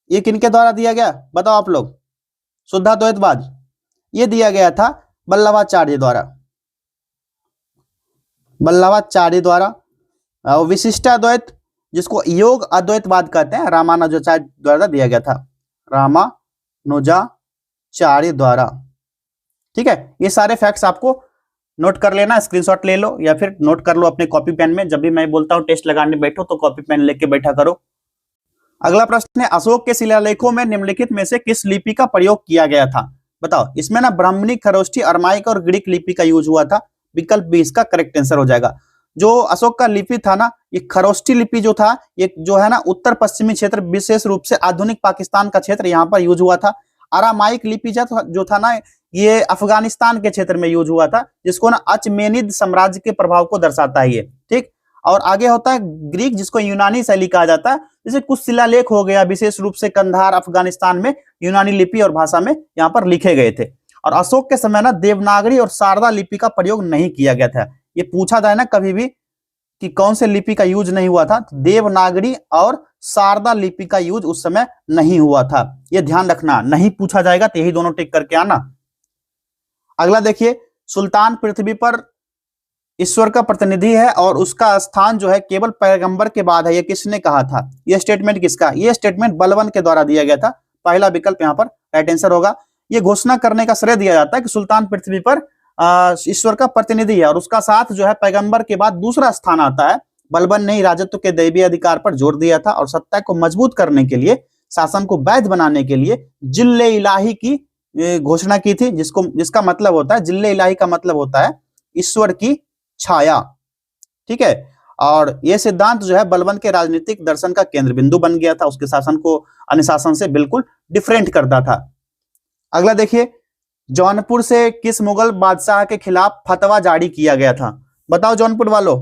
ये किनके द्वारा दिया गया, बताओ आप लोग? शुद्धाद्वैतवाद ये दिया गया था वल्लभाचार्य द्वारा, वल्लभाचार्य द्वारा। और विशिष्टाद्वैत जिसको योग अद्वैतवाद कहते हैं, रामानुजाचार्य द्वारा दिया गया था, रामानुजाचार्य द्वारा। ठीक है, ये सारे फैक्ट्स आपको नोट कर लेना, स्क्रीनशॉट ले लो या फिर नोट कर लो अपने कॉपी पेन में। जब भी मैं बोलता हूं टेस्ट लगाने बैठो तो कॉपी पेन लेके बैठा करो। अगला प्रश्न है, अशोक के शिलालेखों में निम्नलिखित में से किस लिपि का प्रयोग किया गया था? बताओ। इसमें ना ब्राह्मणी, खरोष्ठी, अरमाइक और ग्रीक लिपि का यूज हुआ था। विकल्प बी इसका करेक्ट आंसर हो जाएगा। जो अशोक का लिपि था ना, ये खरोष्ठी लिपि जो था, ये जो है ना उत्तर पश्चिमी क्षेत्र, विशेष रूप से आधुनिक पाकिस्तान का क्षेत्र, यहाँ पर यूज हुआ था। अरामाइक लिपि जो था ना, ये अफगानिस्तान के क्षेत्र में यूज हुआ था, जिसको ना अचमेनिद साम्राज्य के प्रभाव को दर्शाता है ये। ठीक, और आगे होता है ग्रीक, जिसको यूनानी शैली कहा जाता है। जैसे कुछ शिलालेख हो गया, विशेष रूप से कंधार अफगानिस्तान में यूनानी लिपि और भाषा में यहाँ पर लिखे गए थे। और अशोक के समय ना देवनागरी और शारदा लिपि का प्रयोग नहीं किया गया था। ये पूछा जाए ना कभी भी कि कौन से लिपि का यूज नहीं हुआ था, तो देवनागरी और शारदा लिपि का यूज उस समय नहीं हुआ था। ये ध्यान रखना, नहीं पूछा जाएगा तो यही दोनों टिक करके आना। अगला देखिए, सुल्तान पृथ्वी पर ईश्वर का प्रतिनिधि है और उसका स्थान जो है केवल पैगंबर के बाद है, ये किसने कहा था? यह स्टेटमेंट किसका? यह स्टेटमेंट बलबन के द्वारा दिया गया था। पहला विकल्प यहाँ पर राइट आंसर होगा। ये घोषणा करने का श्रेय दिया जाता है कि सुल्तान पृथ्वी पर ईश्वर का प्रतिनिधि है और उसका साथ जो है पैगंबर के बाद दूसरा स्थान आता है। बलबन ने राजत्व के दैवीय अधिकार पर जोर दिया था और सत्ता को मजबूत करने के लिए, शासन को वैध बनाने के लिए जिल्ले इलाही की घोषणा की थी, जिसका मतलब होता है, जिल्ले इलाही का मतलब होता है ईश्वर की छाया। ठीक है, और यह सिद्धांत जो है बलबन के राजनीतिक दर्शन का केंद्र बिंदु बन गया था, उसके शासन को अन्य शासन से बिल्कुल डिफरेंट करता था। अगला देखिए, जौनपुर से किस मुगल बादशाह के खिलाफ फतवा जारी किया गया था? बताओ जौनपुर वालों,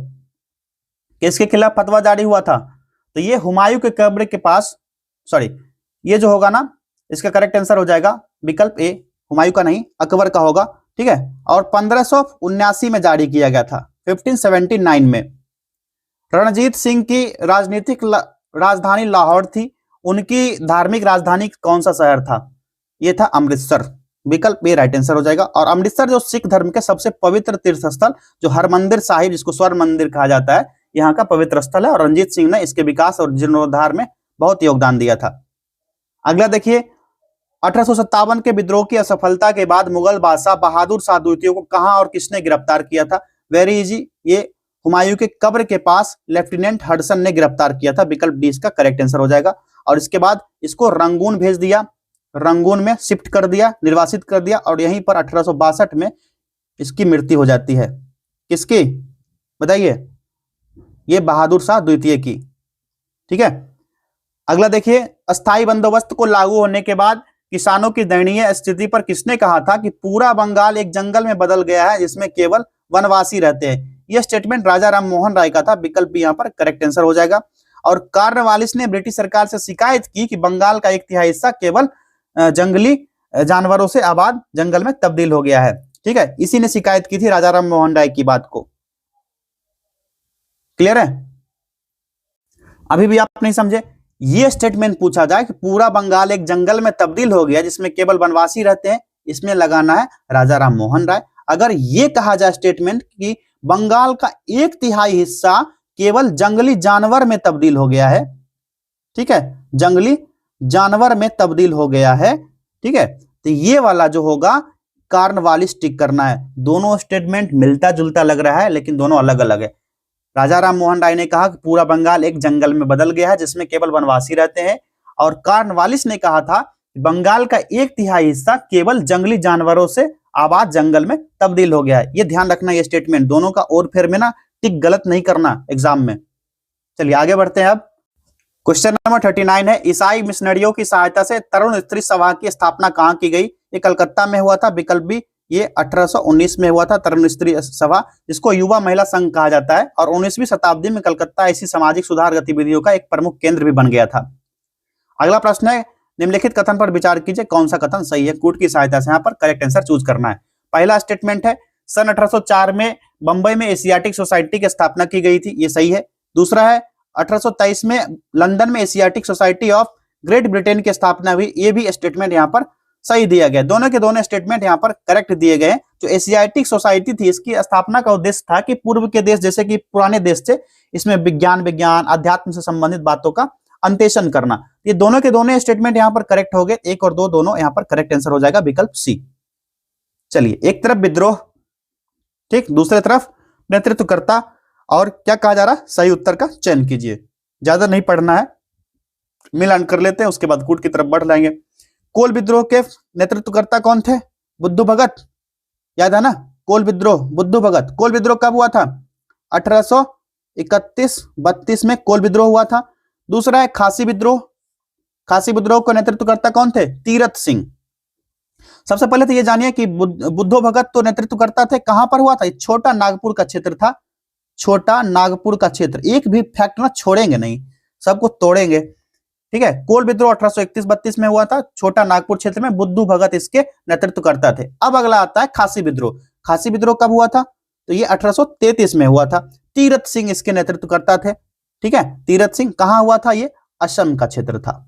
किसके खिलाफ फतवा जारी हुआ था? तो ये हुमायूं के कब्र के पास, सॉरी, ये जो होगा ना इसका करेक्ट आंसर हो जाएगा विकल्प ए, हुमायूं का नहीं अकबर का होगा। ठीक है, और 1579 में जारी किया गया था, 1579 में। रणजीत सिंह की राजनीतिक राजधानी लाहौर थी, उनकी धार्मिक राजधानी कौन सा शहर था? ये था अमृतसर। विकल्प ए राइट आंसर हो जाएगा। और अमृतसर जो सिख धर्म के सबसे पवित्र तीर्थ स्थल, जो हरमंदिर साहिब जिसको स्वर्ण मंदिर कहा जाता है, यहाँ का पवित्र स्थल है और रणजीत सिंह ने इसके विकास और जीर्णोद्धार में बहुत योगदान दिया था। अगला देखिए, 1857 के विद्रोह की असफलता के बाद मुगल बादशाह बहादुर शाह द्वितीय को कहां और किसने गिरफ्तार किया था? वेरी इजी, ये हुमायूं के कब्र के पास लेफ्टिनेंट हडसन ने गिरफ्तार किया था। विकल्प डी इसका करेक्ट आंसर हो जाएगा। और इसके बाद इसको रंगून भेज दिया, रंगून में शिफ्ट कर दिया, निर्वासित कर दिया, और यहीं पर 1862 में इसकी मृत्यु हो जाती है। किसकी बताइए? ये बहादुर शाह द्वितीय की। ठीक है, अगला देखिए, अस्थायी बंदोबस्त को लागू होने के बाद किसानों की दयनीय स्थिति पर किसने कहा था कि पूरा बंगाल एक जंगल में बदल गया है जिसमें केवल वनवासी रहते हैं? यह स्टेटमेंट राजा राम मोहन राय का था। विकल्प भी यहाँ पर करेक्ट आंसर हो जाएगा। और कॉर्नवालिस ने ब्रिटिश सरकार से शिकायत की कि बंगाल का एक तिहाई हिस्सा केवल जंगली जानवरों से आबाद जंगल में तब्दील हो गया है। ठीक है, इसी ने शिकायत की थी राजा राम मोहन राय की बात को। क्लियर है? अभी भी आप नहीं समझे? ये स्टेटमेंट पूछा जाए कि पूरा बंगाल एक जंगल में तब्दील हो गया जिसमें केवल वनवासी रहते हैं, इसमें लगाना है राजा राम मोहन राय। अगर ये कहा जाए स्टेटमेंट कि बंगाल का 1/3 हिस्सा केवल जंगली जानवर में तब्दील हो गया है, ठीक है, जंगली जानवर में तब्दील हो गया है, ठीक है, तो ये वाला जो होगा कार्नवालिस टिक करना है। दोनों स्टेटमेंट मिलता जुलता लग रहा है लेकिन दोनों अलग अलग है। राजा राम मोहन राय ने कहा कि पूरा बंगाल एक जंगल में बदल गया है जिसमें केवल वनवासी रहते हैं, और कार्नवालिस ने कहा था बंगाल का 1/3 हिस्सा केवल जंगली जानवरों से आबाद जंगल में तब्दील हो गया है। ये ध्यान रखना, ये स्टेटमेंट दोनों का और फिर में ना टिक गलत नहीं करना एग्जाम में। चलिए आगे बढ़ते हैं। अब क्वेश्चन नंबर 39 है, ईसाई मिशनरियों की सहायता से तरुण स्त्री सभा की स्थापना कहां की गई? ये कलकत्ता में हुआ था। विकल्प बी, ये 1819 में हुआ था तरुण स्त्री सभा, जिसको युवा महिला संघ कहा जाता है, और 19वीं शताब्दी में कलकत्ता ऐसी सामाजिक सुधार गतिविधियों का एक प्रमुख केंद्र भी बन गया था। अगला प्रश्न है, निम्नलिखित कथन पर विचार कीजिए, कौन सा कथन सही है? कूट की सहायता से यहाँ पर करेक्ट आंसर चूज करना है। पहला स्टेटमेंट है, सन 1804 में बंबई में एशियाटिक सोसाइटी की स्थापना की गई थी, ये सही है। दूसरा है, 1823 में लंदन में Asiatic society of great Britain की स्थापना हुई, ये भी स्टेटमेंट यहाँ पर सही दिया गया। दोनों के दोनों स्टेटमेंट यहाँ पर करेक्ट दिए गए। जो एशियाटिक सोसाइटी थी, इसकी स्थापना का उद्देश्य था कि पूर्व के देश जैसे कि पुराने देश थे, इसमें विज्ञान अध्यात्म से संबंधित बातों का अन्वेषण करना। ये दोनों के दोनों स्टेटमेंट यहाँ पर करेक्ट हो गए। 1 और 2 दोनों यहाँ पर करेक्ट आंसर हो जाएगा, विकल्प सी। चलिए, एक तरफ विद्रोह, ठीक, दूसरी तरफ नेतृत्वकर्ता, और क्या कहा जा रहा है? सही उत्तर का चयन कीजिए। ज्यादा नहीं पढ़ना है, मिलान कर लेते हैं, उसके बाद कूट की तरफ बढ़ जाएंगे। कोल विद्रोह के नेतृत्वकर्ता कौन थे? बुद्धू भगत, याद है ना? कोल विद्रोह, बुद्धू भगत। कोल विद्रोह कब हुआ था? 1831-32 में कोल विद्रोह हुआ था। दूसरा है खासी विद्रोह। खासी विद्रोह के नेतृत्वकर्ता कौन थे? तीरथ सिंह। सबसे पहले तो ये जानिए कि बुद्धू भगत तो नेतृत्वकर्ता थे, कहां पर हुआ था? छोटा नागपुर का क्षेत्र था, छोटा नागपुर का क्षेत्र। एक भी फैक्ट ना छोड़ेंगे नहीं, सबको तोड़ेंगे, ठीक है। कोल विद्रोह 1831-32 में हुआ था, छोटा नागपुर क्षेत्र में, बुद्धू भगत इसके नेतृत्वकर्ता थे। अब अगला आता है खासी विद्रोह। खासी विद्रोह कब हुआ था? तो ये 1833 में हुआ था। तीरथ सिंह इसके नेतृत्वकर्ता थे, ठीक है। तीरथ सिंह कहां हुआ था? ये असम का क्षेत्र था,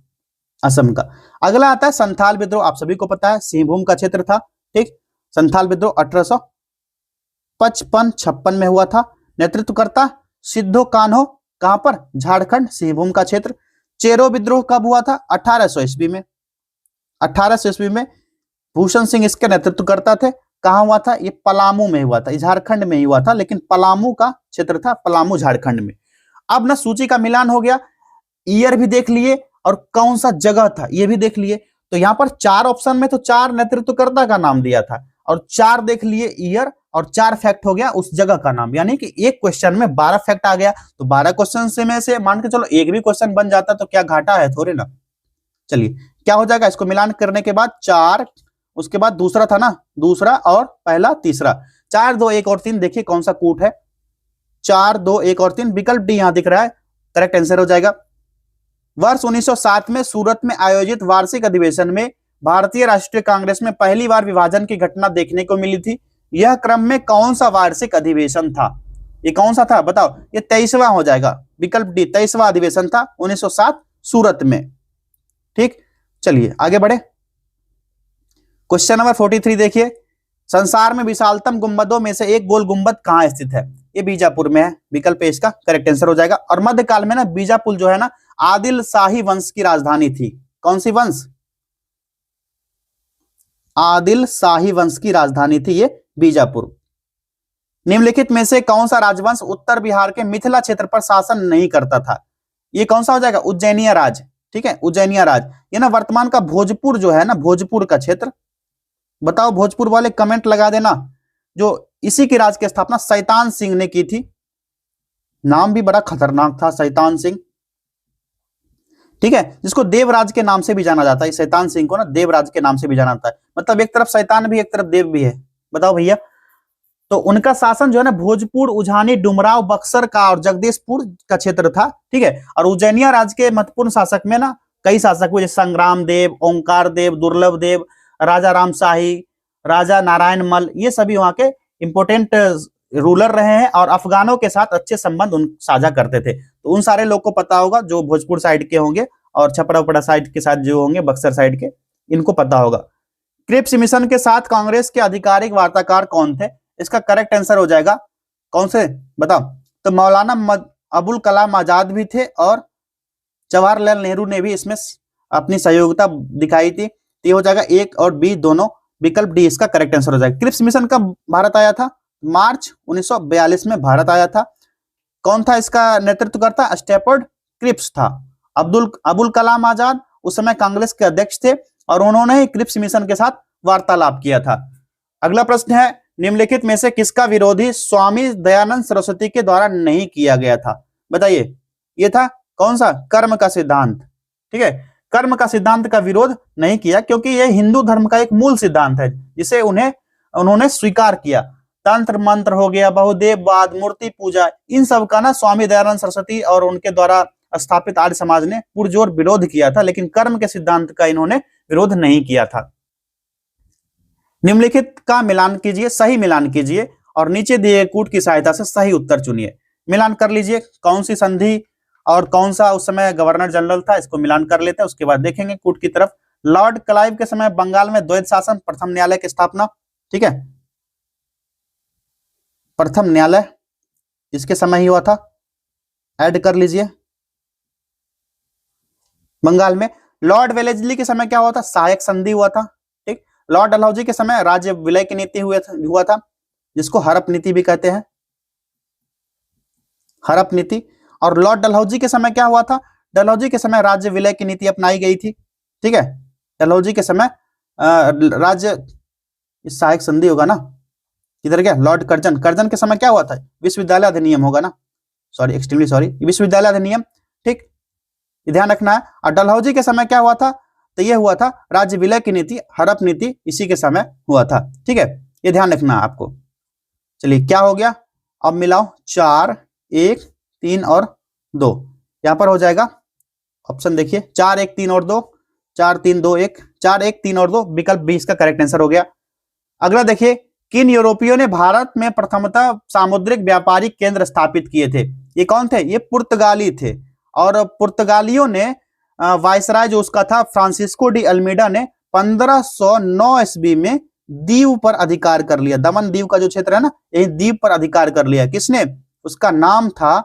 असम का। अगला आता है संथाल विद्रोह, आप सभी को पता है सिंहभूम का क्षेत्र था, ठीक। संथाल विद्रोह 1855-56 में हुआ था। नेतृत्वकर्ता सिद्धो कान्हो, कहां पर? झारखंड, सिंहभूम का क्षेत्र। चेरो विद्रोह कब हुआ था? 1800 ईस्वी में। 1800 ईस्वी में भूषण सिंह इसके नेतृत्वकर्ता थे। कहां हुआ था? ये पलामू में हुआ था, झारखंड में ही हुआ था, लेकिन पलामू का क्षेत्र था, पलामू झारखंड में। अब ना सूची का मिलान हो गया, ईयर भी देख लिए और कौन सा जगह था ये भी देख लिए। तो यहां पर 4 ऑप्शन में तो 4 नेतृत्वकर्ता का नाम दिया था, और 4 देख लिए ईयर, और 4 फैक्ट हो गया उस जगह का नाम, यानी कि एक क्वेश्चन में 12 फैक्ट आ गया। तो 12 क्वेश्चन से में से मान के चलो एक भी क्वेश्चन बन जाता तो क्या घाटा है? थोड़े ना। चलिए क्या हो जाएगा, इसको मिलान करने के बाद 4, उसके बाद दूसरा था ना, दूसरा और पहला तीसरा, 4, 2, 1 और 3, देखिए कौन सा कूट है? 4, 2, 1 और 3, विकल्प डी यहां दिख रहा है, करेक्ट आंसर हो जाएगा। वर्ष 1907 में सूरत में आयोजित वार्षिक अधिवेशन में भारतीय राष्ट्रीय कांग्रेस में पहली बार विभाजन की घटना देखने को मिली थी। यह क्रम में कौन सा वार्षिक अधिवेशन था? ये कौन सा था बताओ? ये 23वां हो जाएगा, विकल्प डी, 23वां अधिवेशन था 1907 सूरत में, ठीक। चलिए आगे बढ़े। क्वेश्चन नंबर 43 देखिए, संसार में विशालतम गुंबदों में से एक गोल गुंबद कहां स्थित है? ये बीजापुर में है, विकल्प ए इसका करेक्ट आंसर हो जाएगा। और मध्यकाल में ना बीजापुर जो है ना आदिल शाही वंश की राजधानी थी। कौन सी वंश? आदिल शाही वंश की राजधानी थी ये बीजापुर। निम्नलिखित में से कौन सा राजवंश उत्तर बिहार के मिथिला क्षेत्र पर शासन नहीं करता था? ये कौन सा हो जाएगा? उज्जैनिया राज, ठीक है, उज्जैनिया राज। ये ना वर्तमान का भोजपुर जो है ना, भोजपुर का क्षेत्र, बताओ भोजपुर वाले कमेंट लगा देना। जो इसी की राज की स्थापना शैतान सिंह ने की थी, नाम भी बड़ा खतरनाक था, शैतान सिंह, ठीक है, जिसको देवराज के नाम से भी जाना जाता है। शैतान सिंह को ना देवराज के नाम से भी जाना जाता है, मतलब एक तरफ शैतान भी एक तरफ देव भी है, बताओ भैया। तो उनका शासन जो है ना भोजपुर, उझानी, डुमराव, बक्सर का और जगदीशपुर का क्षेत्र था, ठीक है। और उज्जैनिया राज के महत्वपूर्ण शासक में ना कई शासक हुए, जैसे संग्राम देव, ओंकार देव, दुर्लभ देव, राजा राम शाही, राजा नारायण मल, ये सभी वहां के इंपोर्टेंट रूलर रहे हैं और अफगानों के साथ अच्छे संबंध साझा करते थे। तो उन सारे लोग को पता होगा जो भोजपुर साइड के होंगे और छपरा उपरा साइड के साथ जो होंगे, बक्सर साइड के, इनको पता होगा। क्रिप्स मिशन के साथ कांग्रेस के आधिकारिक वार्ताकार कौन थे? इसका करेक्ट आंसर हो जाएगा कौन से, बताओ? तो मौलाना अबुल कलाम आजाद भी थे और जवाहरलाल नेहरू ने भी इसमें अपनी सहयोगिता दिखाई थी। ये हो जाएगा एक और बी दोनों, विकल्प डी इसका करेक्ट आंसर हो जाएगा। क्रिप्स मिशन कब भारत आया था? मार्च 1942 में भारत आया था। कौन था इसका नेतृत्व करता? स्टैफोर्ड क्रिप्स था। अबुल कलाम आजाद उस समय कांग्रेस के अध्यक्ष थे और उन्होंने ही क्रिप्स मिशन के साथ वार्तालाप किया था। अगला प्रश्न है, निम्नलिखित में से किसका विरोधी स्वामी दयानंद सरस्वती के द्वारा नहीं किया गया था? बताइए। ये था कौन सा? कर्म का सिद्धांत। ठीक है, कर्म का सिद्धांत का विरोध नहीं किया क्योंकि यह हिंदू धर्म का एक मूल सिद्धांत है जिसे उन्होंने स्वीकार किया। तंत्र मंत्र हो गया, बहुदेववाद, मूर्ति पूजा, इन सब का ना स्वामी दयानंद सरस्वती और उनके द्वारा स्थापित आर्य समाज ने पुरजोर विरोध किया था, लेकिन कर्म के सिद्धांत का इन्होंने विरोध नहीं किया था। निम्नलिखित का मिलान कीजिए, सही मिलान कीजिए और नीचे दिए कूट की सहायता से सही उत्तर चुनिए। मिलान कर लीजिए, कौन सी संधि और कौन सा उस समय गवर्नर जनरल था, इसको मिलान कर लेते हैं, उसके बाद देखेंगे कूट की तरफ। लॉर्ड क्लाइव के समय बंगाल में द्वैध शासन, प्रथम न्यायालय की स्थापना। ठीक है, प्रथम न्यायालय इसके समय ही हुआ था, ऐड कर लीजिए। बंगाल में लॉर्ड वेलेस्ली के समय क्या हुआ था? सहायक संधि हुआ था। ठीक, लॉर्ड डलहौजी के समय राज्य विलय की नीति हुआ था, जिसको हड़प नीति भी कहते हैं, हड़प नीति। और लॉर्ड डलहौजी के समय क्या हुआ था? डलहौजी के समय राज्य विलय की नीति अपनाई गई थी। ठीक है, डलहौजी के समय राज्य सहायक संधि होगा ना, किधर गया? लॉर्ड कर्जन के समय क्या हुआ था? विश्वविद्यालय अधिनियम होगा ना, सॉरी, एक्सट्रीमली सॉरी, विश्वविद्यालय अधिनियम। ठीक, ध्यान रखना है। और डलहौजी के समय क्या हुआ था? तो यह हुआ था राज्य विलय की नीति, हड़प नीति इसी के समय हुआ था। ठीक है, ये ध्यान रखना है आपको। चलिए, क्या हो गया? अब मिलाओ 4, 1, 3 और 2। यहां पर हो जाएगा ऑप्शन देखिए, 4, 1, 3 और 2, 4, 3, 2, 1, 4, 1, 3 और 2, विकल्प बी इसका करेक्ट आंसर हो गया। अगला देखिए, किन यूरोपियों ने भारत में प्रथमतः सामुद्रिक व्यापारिक केंद्र स्थापित किए थे? ये कौन थे? ये पुर्तगाली थे। और पुर्तगालियों ने वायसराय जो उसका था फ्रांसिस्को डी अल्मीडा ने 1509 ईस्वी में दीव पर अधिकार कर लिया। दमन दीव का जो क्षेत्र है ना, यही दीव पर अधिकार कर लिया। किसने? उसका नाम था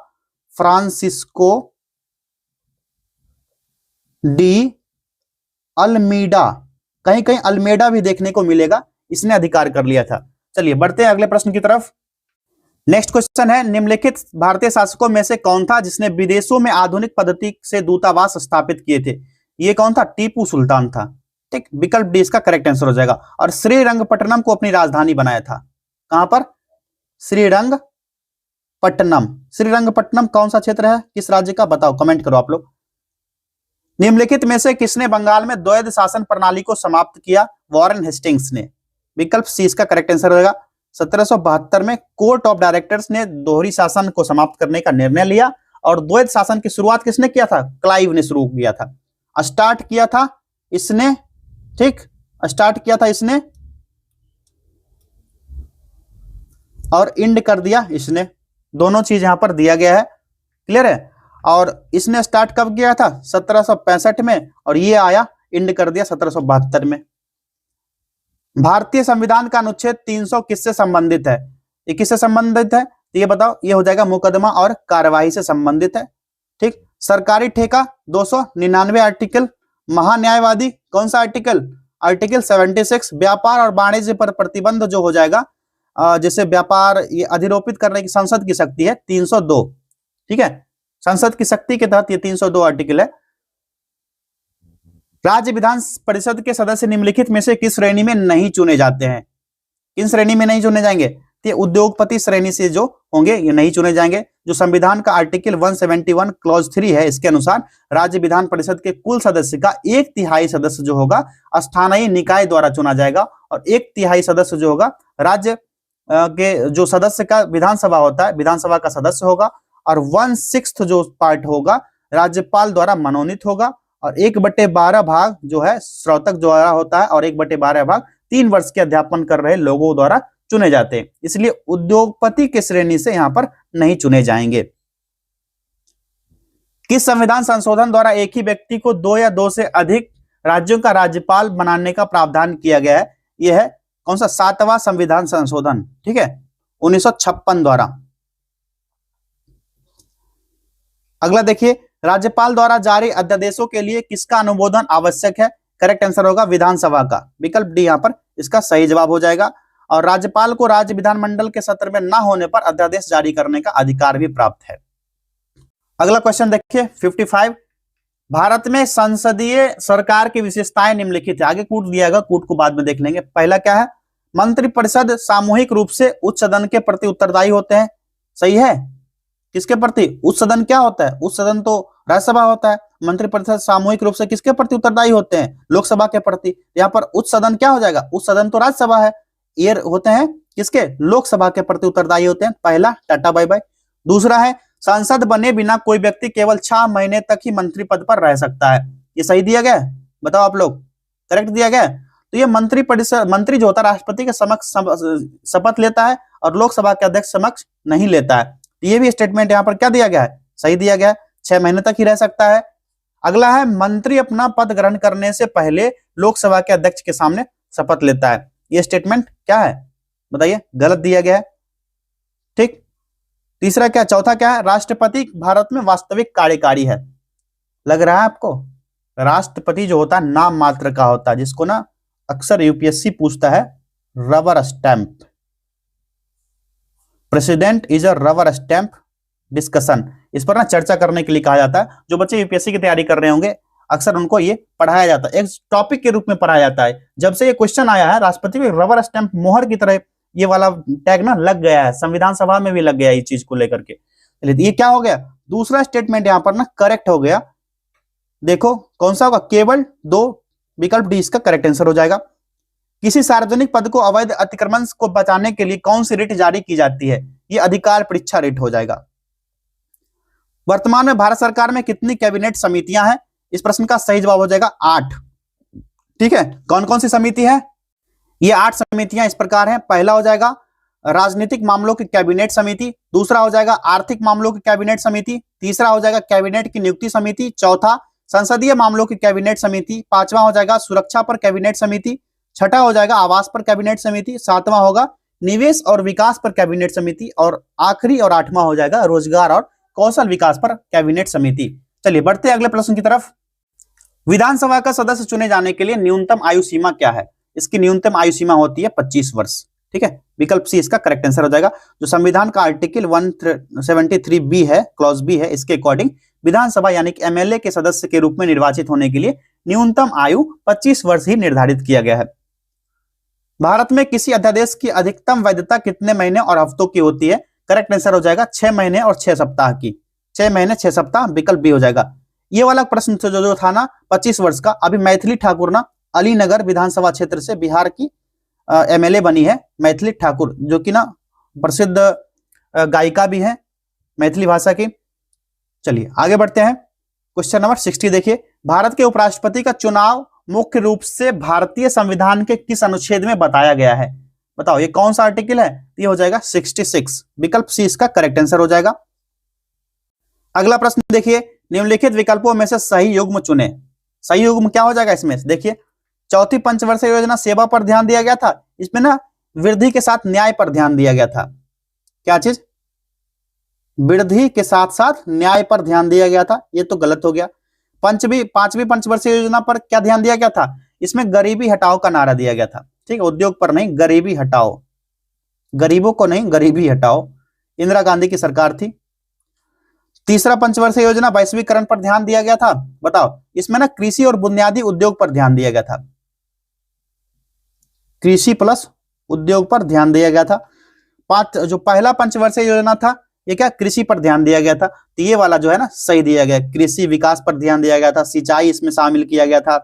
फ्रांसिस्को डी अल्मीडा। कहीं कहीं अल्मेडा भी देखने को मिलेगा, इसने अधिकार कर लिया था। चलिए बढ़ते हैं अगले प्रश्न की तरफ। नेक्स्ट क्वेश्चन है, निम्नलिखित भारतीय शासकों में से कौन था जिसने विदेशों में आधुनिक पद्धति से दूतावास स्थापित किए थे? ये कौन था? टीपू सुल्तान था। ठीक, विकल्प डी इसका करेक्ट आंसर हो जाएगा। और श्रीरंगपट्टनम को अपनी राजधानी बनाया था। कहां पर? श्रीरंगपट्टनम। श्रीरंगपट्टनम कौन सा क्षेत्र है, किस राज्य का? बताओ, कमेंट करो आप लोग। निम्नलिखित में से किसने बंगाल में द्वैध शासन प्रणाली को समाप्त किया? वॉरेन हेस्टिंग्स ने। विकल्प सी इसका करेक्ट आंसर होगा। 1772 में कोर्ट ऑफ डायरेक्टर्स ने दोहरी शासन को समाप्त करने का निर्णय लिया। और द्वैध शासन की शुरुआत किसने किया था? क्लाइव ने शुरू किया था, स्टार्ट किया था इसने। ठीक, स्टार्ट किया था इसने और एंड कर दिया इसने। दोनों चीज यहां पर दिया गया है, क्लियर है। और इसने स्टार्ट कब किया था? 1765 में, और ये आया एंड कर दिया 1772 में। भारतीय संविधान का अनुच्छेद 300 किससे संबंधित है? ये किससे संबंधित है? तो ये बताओ। ये हो जाएगा मुकदमा और कार्यवाही से संबंधित है। ठीक, सरकारी ठेका 299 आर्टिकल, महान्यायवादी कौन सा आर्टिकल? आर्टिकल 76। व्यापार और वाणिज्य पर प्रतिबंध जो हो जाएगा, जैसे व्यापार ये अधिरोपित करने की संसद की शक्ति है 302। ठीक है, संसद की शक्ति के तहत ये 302 आर्टिकल है। राज्य विधान परिषद के सदस्य निम्नलिखित में से किस श्रेणी में नहीं चुने जाते हैं? किन श्रेणी में नहीं चुने जाएंगे? तो उद्योगपति श्रेणी से जो होंगे ये नहीं चुने जाएंगे। जो संविधान का आर्टिकल 171 क्लॉज 3 है, इसके अनुसार राज्य विधान परिषद के कुल सदस्य का 1/3 सदस्य जो होगा स्थानीय निकाय द्वारा चुना जाएगा, और 1/3 सदस्य जो होगा राज्य के जो सदस्य का विधानसभा होता है, विधानसभा का सदस्य होगा। और 1/6 जो पार्ट होगा राज्यपाल द्वारा मनोनीत होगा। और 1/12 भाग जो है स्नातक द्वारा होता है, और 1/12 भाग 3 वर्ष के अध्यापन कर रहे लोगों द्वारा चुने जाते हैं। इसलिए उद्योगपति के श्रेणी से यहां पर नहीं चुने जाएंगे। किस संविधान संशोधन द्वारा एक ही व्यक्ति को 2 या 2 से अधिक राज्यों का राज्यपाल बनाने का प्रावधान किया गया है? यह है कौन सा? 7वां संविधान संशोधन, ठीक है, 1956 द्वारा। अगला देखिए, राज्यपाल द्वारा जारी अध्यादेशों के लिए किसका अनुमोदन आवश्यक है? करेक्ट आंसर होगा विधानसभा का, विकल्प डी यहां पर इसका सही जवाब हो जाएगा। और राज्यपाल को राज्य विधानमंडल के सत्र में न होने पर अध्यादेश जारी करने का अधिकार भी प्राप्त है। अगला क्वेश्चन देखिए 55, भारत में संसदीय सरकार की विशेषताएं निम्नलिखित है। आगे कूट दिया गया, कूट को बाद में देख लेंगे। पहला क्या है? मंत्रिपरिषद सामूहिक रूप से उच्च सदन के प्रति उत्तरदायी होते हैं। सही है। किसके प्रति? उच्च सदन क्या होता है? उच्च सदन तो राज्यसभा होता है। मंत्रिपरिषद सामूहिक रूप से किसके प्रति उत्तरदायी होते हैं? लोकसभा के प्रति। यहाँ पर उच्च सदन क्या हो जाएगा? उच्च सदन तो राज्यसभा है, ये होते हैं किसके? लोकसभा के प्रति उत्तरदायी होते हैं। पहला, टाटा बाय बाय। दूसरा है, सांसद बने बिना कोई व्यक्ति केवल 6 महीने तक ही मंत्री पद पर रह सकता है। ये सही दिया गया है? बताओ आप लोग, करेक्ट दिया गया है? तो ये मंत्री जो होता है राष्ट्रपति के समक्ष शपथ लेता है और लोकसभा के अध्यक्ष समक्ष नहीं लेता है। ये भी स्टेटमेंट यहाँ पर क्या दिया गया है? सही दिया गया है, 6 महीने तक ही रह सकता है। अगला है, मंत्री अपना पद ग्रहण करने से पहले लोकसभा के अध्यक्ष के सामने शपथ लेता है। ये स्टेटमेंट क्या है? बताइए, गलत दिया गया है, ठीक। तीसरा क्या? चौथा क्या है? राष्ट्रपति भारत में वास्तविक कार्यकारी है। लग रहा है आपको? राष्ट्रपति जो होता है नाम मात्र का होता है, जिसको ना अक्सर यूपीएससी पूछता है rubber stamp. President is a rubber stamp discussion. इस पर ना चर्चा करने के लिए कहा जाता है। जो बच्चे यूपीएससी की तैयारी कर रहे होंगे अक्सर उनको ये पढ़ाया जाता है, एक टॉपिक के रूप में पढ़ाया जाता है। जब से ये क्वेश्चन आया है, राष्ट्रपति में रबर स्टैंप मोहर की तरह ये वाला टैग ना लग गया है, संविधान सभा में भी लग गया है इस चीज को लेकर के। ये क्या हो गया? दूसरा स्टेटमेंट यहां पर ना करेक्ट हो गया। देखो कौन सा होगा? केवल 2, विकल्प डी इसका करेक्ट आंसर हो जाएगा। किसी सार्वजनिक पद को अवैध अतिक्रमण को बचाने के लिए कौन सी रिट जारी की जाती है? ये अधिकार परीक्षा रिट हो जाएगा। वर्तमान में भारत सरकार में कितनी कैबिनेट समितियां हैं? इस प्रश्न का सही जवाब हो जाएगा 8, ठीक है। कौन कौन सी समिति है? ये 8 समितियां इस प्रकार हैं। पहला हो जाएगा राजनीतिक मामलों की कैबिनेट समिति, दूसरा हो जाएगा आर्थिक मामलों की कैबिनेट समिति, तीसरा हो जाएगा कैबिनेट की नियुक्ति समिति, चौथा संसदीय मामलों की कैबिनेट समिति, पांचवा हो जाएगा सुरक्षा पर कैबिनेट समिति, छठा हो जाएगा आवास पर कैबिनेट समिति, सातवां होगा निवेश और विकास पर कैबिनेट समिति, और आखिरी और 8वां हो जाएगा रोजगार और कौशल विकास पर कैबिनेट समिति। चलिए बढ़ते हैं अगले प्रश्न की तरफ। विधानसभा का सदस्य चुने जाने के लिए न्यूनतम आयु सीमा क्या है? इसकी न्यूनतम आयु सीमा होती है 25 वर्ष, ठीक है। विकल्प सी इसका करेक्ट आंसर हो जाएगा। जो संविधान का आर्टिकल 173 बी है, क्लॉज बी है, इसके अकॉर्डिंग विधानसभा यानी कि एमएलए के सदस्य के रूप में निर्वाचित होने के लिए न्यूनतम आयु 25 वर्ष ही निर्धारित किया गया है। भारत में किसी अध्यादेश की अधिकतम वैधता कितने महीने और हफ्तों की होती है? करेक्ट आंसर हो जाएगा 6 महीने और 6 सप्ताह की। 6 महीने 6 सप्ताह, विकल्प बी हो जाएगा। ये वाला प्रश्न जो था ना 25 वर्ष का, अभी मैथिली ठाकुर ना अलीनगर विधानसभा क्षेत्र से बिहार की एमएलए बनी है, मैथिली ठाकुर, जो कि ना प्रसिद्ध गायिका भी है मैथिली भाषा की। चलिए आगे बढ़ते हैं। क्वेश्चन नंबर 60 देखिए, भारत के उपराष्ट्रपति का चुनाव मुख्य रूप से भारतीय संविधान के किस अनुच्छेद में बताया गया है? बताओ ये कौन सा आर्टिकल है? ये हो जाएगा 66, विकल्प सी इसका करेक्ट आंसर हो जाएगा। अगला प्रश्न देखिए, निम्नलिखित विकल्पों में से सही युग्म चुने। सही युग्म क्या हो जाएगा इसमें? देखिए, चौथी पंचवर्षीय योजना सेवा पर ध्यान दिया गया था, इसमें ना वृद्धि के साथ न्याय पर ध्यान दिया गया था। क्या चीज? वृद्धि के साथ साथ न्याय पर ध्यान दिया गया था, ये तो गलत हो गया। पांचवी पंचवर्षीय योजना पर क्या ध्यान दिया गया था? इसमें गरीबी हटाओ का नारा दिया गया था, ठीक है। उद्योग पर नहीं, गरीबी हटाओ, गरीबों को नहीं, गरीबी हटाओ। इंदिरा गांधी की सरकार थी। तीसरा पंचवर्षीय योजना वैश्वीकरण पर ध्यान दिया गया था। बताओ इसमें ना कृषि और बुनियादी उद्योग पर ध्यान दिया गया था, कृषि प्लस उद्योग पर ध्यान दिया गया था। जो पहला पंचवर्षीय योजना था ये क्या? कृषि पर ध्यान दिया गया था। तो ये वाला जो है ना सही दिया गया, कृषि विकास पर ध्यान दिया गया था, सिंचाई इसमें शामिल किया गया था।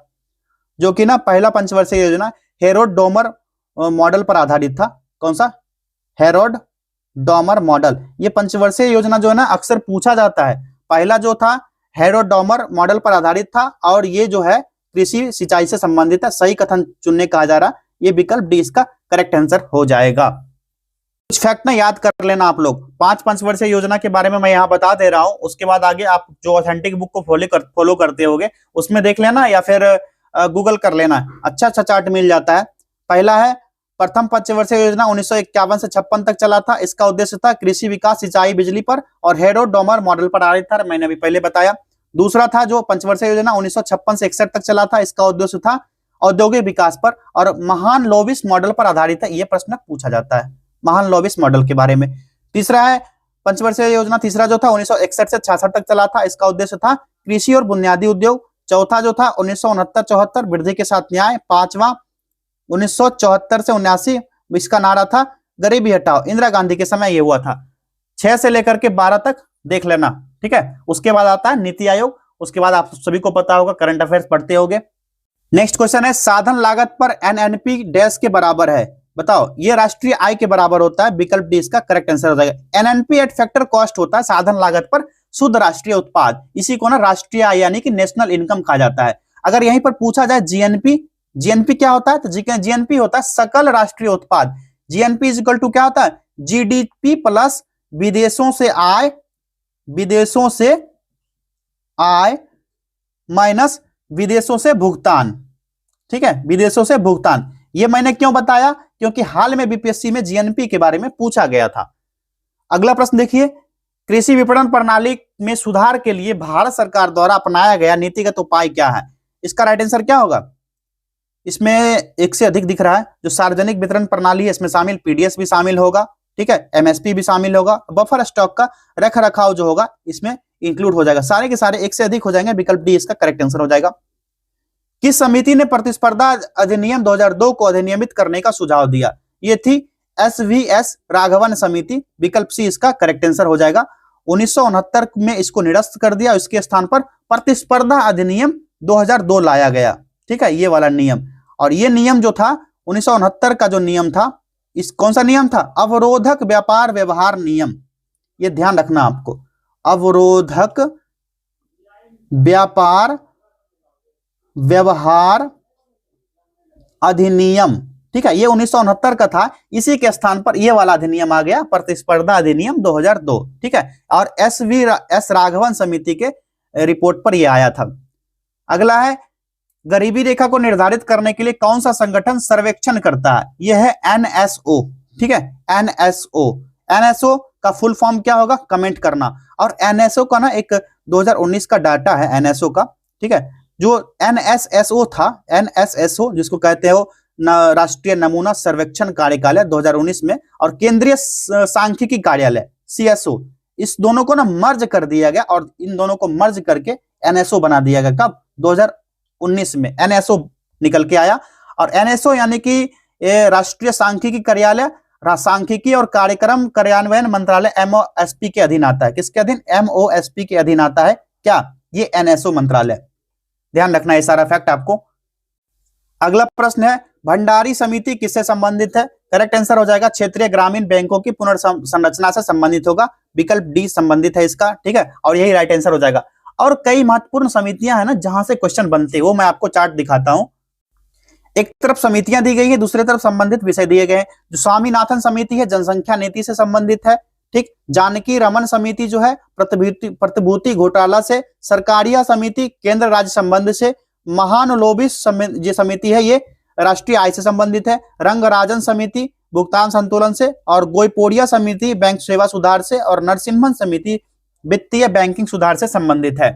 जो कि ना पहला पंचवर्षीय योजना हेरोड डोमर मॉडल पर आधारित था। कौन सा? Herod Domar model. ये पंचवर्षीय योजना जो है ना अक्सर पूछा जाता है। पहला जो था हेरोड डॉमर मॉडल पर आधारित था, और ये जो है कृषि सिंचाई से संबंधित है। सही कथन चुनने कहा जा रहा, ये विकल्प डी इसका करेक्ट आंसर हो जाएगा। कुछ फैक्ट ना याद कर लेना आप लोग। 5 पंचवर्षीय योजना के बारे में मैं यहाँ बता दे रहा हूँ, उसके बाद आगे आप जो ऑथेंटिक बुक को फॉलो करते होगे उसमें देख लेना या फिर गूगल कर लेना, अच्छा अच्छा चार्ट मिल जाता है। पहला है प्रथम पंचवर्षीय योजना 1951 से 56 तक चला था। इसका उद्देश्य था कृषि विकास, सिंचाई, बिजली पर और हेरो डोमर मॉडल पर आधारित था, मैंने अभी पहले बताया। दूसरा था जो पंचवर्षीय योजना 1956 से 61 तक चला था, इसका उद्देश्य था औद्योगिक विकास पर और महान लोविस मॉडल पर आधारित है। यह प्रश्न पूछा जाता है महान लोविस मॉडल के बारे में। तीसरा है पंचवर्षीय योजना तीसरा जो था 1961 से 66 तक चला था, इसका उद्देश्य था कृषि और बुनियादी उद्योग। चौथा जो था 1969-74 वृद्धि के साथ न्याय। पांचवा 1974 से 79 इसका नारा था गरीबी हटाओ, इंदिरा गांधी के समय ये हुआ था। 6 से लेकर के 12 तक देख लेना, ठीक है। उसके बाद आता है नीति आयोग, उसके बाद आप सभी को पता होगा, करंट अफेयर्स पढ़ते होगे। नेक्स्ट क्वेश्चन है साधन लागत पर एनएनपी डैश के बराबर है, बताओ। ये राष्ट्रीय आय के बराबर होता है, विकल्प डी इसका करेक्ट आंसर हो जाएगा। एनएनपी एट फैक्टर कॉस्ट होता है साधन लागत पर शुद्ध राष्ट्रीय उत्पाद, इसी को ना राष्ट्रीय आय यानी कि नेशनल इनकम कहा जाता है। अगर यहीं पर पूछा जाए जीएनपी, जीएनपी क्या होता है, तो जीएनपी होता है सकल राष्ट्रीय उत्पाद। जीएनपी इज इक्वल टू क्या होता है, जीडीपी प्लस विदेशों से आय माइनस विदेशों से भुगतान, ठीक है, विदेशों से भुगतान। ये मैंने क्यों बताया, क्योंकि हाल में बीपीएससी में जीएनपी के बारे में पूछा गया था। अगला प्रश्न देखिए, कृषि विपणन प्रणाली में सुधार के लिए भारत सरकार द्वारा अपनाया गया नीतिगत उपाय क्या है। इसका राइट आंसर क्या होगा, इसमें एक से अधिक दिख रहा है। जो सार्वजनिक वितरण प्रणाली है इसमें शामिल पीडीएस भी शामिल होगा, ठीक है, एमएसपी भी शामिल होगा, बफर स्टॉक का रख रखाव जो होगा इसमें इंक्लूड हो जाएगा। सारे के सारे एक से अधिक हो जाएंगे, विकल्प डी इसका करेक्ट आंसर हो जाएगा। किस समिति ने प्रतिस्पर्धा अधिनियम 2002 को अधिनियमित करने का सुझाव दिया, ये थी एसवीएस राघवन समिति, विकल्प सी इसका करेक्ट आंसर हो जाएगा। 1969 में इसको निरस्त कर दिया, इसके स्थान पर प्रतिस्पर्धा अधिनियम 2002 लाया गया, ठीक है, ये वाला नियम। और ये नियम जो था 1969 का जो नियम था, इस कौन सा नियम था, अवरोधक व्यापार व्यवहार नियम, ये ध्यान रखना आपको, अवरोधक व्यापार व्यवहार अधिनियम, ठीक है, ये 1969 का था। इसी के स्थान पर ये वाला अधिनियम आ गया, प्रतिस्पर्धा अधिनियम 2002, ठीक है, और एस राघवन समिति के रिपोर्ट पर यह आया था। अगला है गरीबी रेखा को निर्धारित करने के लिए कौन सा संगठन सर्वेक्षण करता है, यह है एनएसओ, ठीक है, एनएसओ। एनएसओ का फुल फॉर्म क्या होगा, कमेंट करना। और एनएसओ का ना एक 2019 का डाटा है एनएसओ का, ठीक है। जो एनएसएसओ था, एनएसएसओ जिसको कहते हो राष्ट्रीय नमूना सर्वेक्षण कार्यकालय 2019 में, और केंद्रीय सांख्यिकी कार्यालय सीएसओ, इस दोनों को ना मर्ज कर दिया गया और इन दोनों को मर्ज करके एनएसओ बना दिया गया। कब, 2019 में एनएसओ निकल के आया। और एनएसओ यानी कि राष्ट्रीय सांख्यिकी कार्यालय सांख्यिकी और कार्यक्रम कार्यान्वयन मंत्रालय एमओएसपी के अधीन आता है। किसके अधीन, एमओएसपी के अधीन आता है क्या, ये एनएसओ मंत्रालय। ध्यान रखना ये सारा फैक्ट आपको। अगला प्रश्न है भंडारी समिति किससे संबंधित है, करेक्ट आंसर हो जाएगा क्षेत्रीय ग्रामीण बैंकों की पुनर्संरचना से संबंधित होगा, विकल्प डी संबंधित है इसका, ठीक है, और यही राइट आंसर हो जाएगा। और कई महत्वपूर्ण समितियां हैं ना जहां से क्वेश्चन बनते हैं, वो मैं आपको चार्ट दिखाता हूं। एक तरफ समितियां दी गई है, दूसरी तरफ संबंधित विषय दिए गए हैं। जो स्वामीनाथन समिति है जनसंख्या नीति से संबंधित है, ठीक। जानकी रमन समिति जो है प्रतिभूति घोटाला से। सरकारिया समिति केंद्र राज्य संबंध से। महानलोबिस समिति है ये राष्ट्रीय आय से संबंधित है। रंगराजन समिति भुगतान संतुलन से। और गोयपोड़िया समिति बैंक सेवा सुधार से। और नरसिम्हन समिति वित्तीय बैंकिंग सुधार से संबंधित है।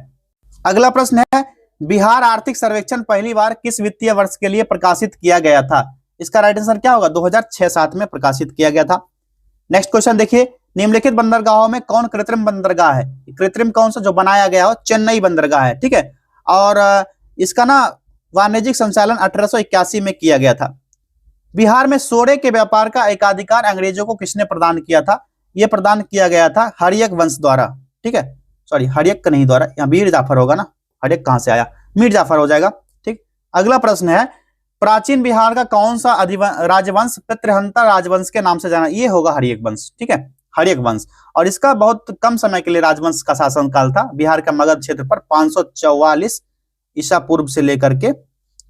अगला प्रश्न है बिहार आर्थिक सर्वेक्षण पहली बार किस वित्तीय वर्ष के लिए प्रकाशित किया गया था, इसका राइट आंसर क्या होगा, 2006-07 में प्रकाशित किया गया था। नेक्स्ट क्वेश्चन देखिए, निम्नलिखित बंदरगाहों में कौन कृत्रिम बंदरगाह है, कृत्रिम कौन सा जो बनाया गया हो, चेन्नई बंदरगाह है, ठीक है। और इसका ना वाणिज्यिक संचालन 1881 में किया गया था। बिहार में सोरे के व्यापार का एकाधिकार अंग्रेजों को किसने प्रदान किया था, यह प्रदान किया गया था हरियक वंश द्वारा, ठीक है, सॉरी हरियक का नहीं द्वारा, यहाँ मीर जाफर होगा ना, हरियक कहां से आया, मीर जाफर हो जाएगा, ठीक। अगला प्रश्न है प्राचीन बिहार का कौन सा राजवंश पितृहंता राजवंश के नाम से जाना, ये होगा हरियक वंश, ठीक है, हरियक वंश। और इसका बहुत कम समय के लिए राजवंश का शासनकाल था। बिहार का मगध क्षेत्र पर 544 ईसा पूर्व से लेकर के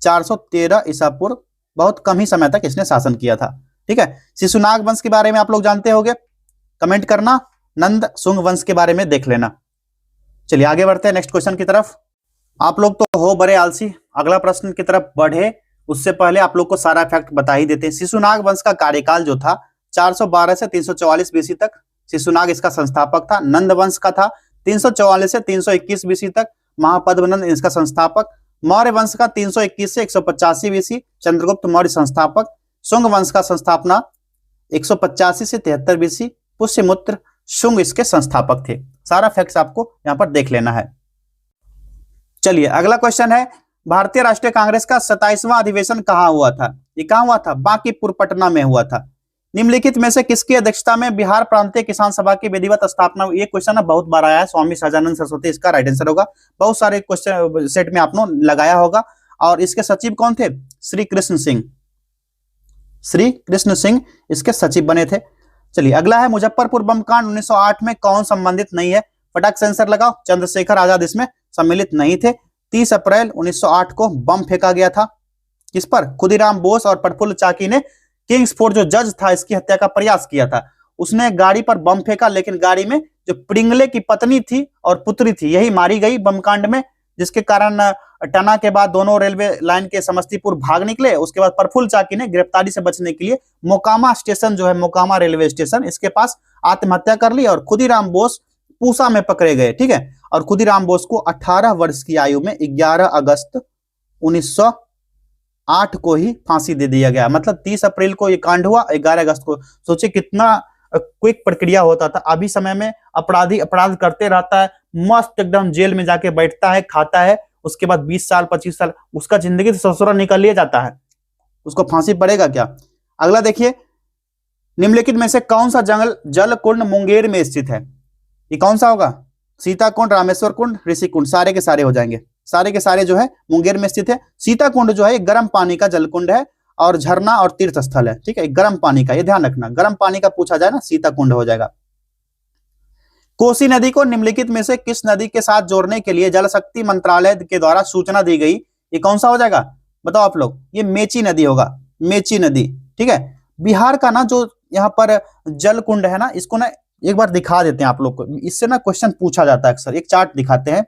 413 ईसा पूर्व, बहुत कम ही समय तक इसने शासन किया था। ठीक है। शिशुनाग वंश के बारे में आप लोग जानते होंगे, कमेंट करना। नंद सुंग वंश के बारे में देख लेना। चलिए आगे बढ़ते हैं नेक्स्ट क्वेश्चन की तरफ। आप लोग तो हो बड़े आलसी, अगला प्रश्न की तरफ बढ़े उससे पहले आप लोग को सारा फैक्ट बता ही देते हैं। शिशुनाग वंश का कार्यकाल जो था 412 से 344 बीसी तक, शिशुनाग इसका संस्थापक था। नंद वंश का था 344 से 321 बीसी तक, महापद्मनंद इसका संस्थापक। मौर्य वंश का 321 से 185 बीसी, चंद्रगुप्त मौर्य संस्थापक। शुंग वंश का संस्थापना 185 से 73 बीसी, पुष्यमित्र शुंग इसके संस्थापक थे। सारा फैक्ट्स आपको यहां पर देख लेना है। चलिए अगला क्वेश्चन है, भारतीय राष्ट्रीय कांग्रेस का 27वां अधिवेशन कहां हुआ था? ये कहां हुआ था? बांकीपुर पटना में हुआ था। निम्नलिखित में से किसकी अध्यक्षता में बिहार प्रांतीय किसान सभा की विधिवत स्थापना हुई? ये क्वेश्चन बहुत बार आया है, स्वामी सहजानंद सरस्वती इसका राइट आंसर होगा। बहुत सारे क्वेश्चन सेट में आपने लगाया होगा। और इसके सचिव कौन थे? श्री कृष्ण सिंह, श्री कृष्ण सिंह इसके सचिव बने थे। चलिए अगला है, मुजफ्फरपुर बम कांड 1908 में कौन संबंधित नहीं है? फटाक से आंसर लगाओ। चंद्रशेखर आजाद इसमें सम्मिलित नहीं थे। 30 अप्रैल 1908 को बम फेंका गया था। किस पर? खुदीराम बोस और प्रफुल्ल चाकी ने किंग्सफोर्ड जो जज था इसकी हत्या का प्रयास किया था। उसने गाड़ी पर बम फेंका, लेकिन गाड़ी में जो प्रिंगले की पत्नी थी और पुत्री थी यही मारी गई बमकांड में, जिसके कारण टना के बाद दोनों रेलवे लाइन के समस्तीपुर भाग निकले। उसके बाद प्रफुल्ल चाकी ने गिरफ्तारी से बचने के लिए मोकामा स्टेशन जो है, मोकामा रेलवे स्टेशन इसके पास आत्महत्या कर ली और खुदीराम बोस पूसा में पकड़े गए। ठीक है। और खुदीराम बोस को 18 वर्ष की आयु में 11 अगस्त 1908 को ही फांसी दे दिया गया। मतलब 30 अप्रैल को ये कांड हुआ, 11 अगस्त को। सोचिए कितना क्विक प्रक्रिया होता था। अभी समय में अपराधी अपराध करते रहता है, मस्त एकदम जेल में जाके बैठता है, खाता है, उसके बाद 20 साल 25 साल उसका जिंदगी से ससुरा निकल लिया जाता है, उसको फांसी पड़ेगा क्या? अगला देखिए, निम्नलिखित में से कौन सा जल कुंड मुंगेर में स्थित है? ये कौन सा होगा? सीता कुंड, रामेश्वर कुंड, ऋषि कुंड, सारे के सारे हो जाएंगे। सारे के सारे जो है मुंगेर में स्थित है। सीता कुंड जो है गर्म पानी का जल कुंड है और झरना और तीर्थ स्थल है। ठीक है, गर्म पानी का, ये ध्यान रखना, गर्म पानी का पूछा जाए ना सीता कुंड हो जाएगा। कोसी नदी को निम्नलिखित में से किस नदी के साथ जोड़ने के लिए जल शक्ति मंत्रालय के द्वारा सूचना दी गई? ये कौन सा हो जाएगा? बताओ आप लोग। ये मेची नदी होगा, मेची नदी। ठीक है। बिहार का ना जो यहाँ पर जल कुंड है ना, इसको ना एक बार दिखा देते हैं आप लोग को, इससे ना क्वेश्चन पूछा जाता है अक्सर। एक चार्ट दिखाते हैं,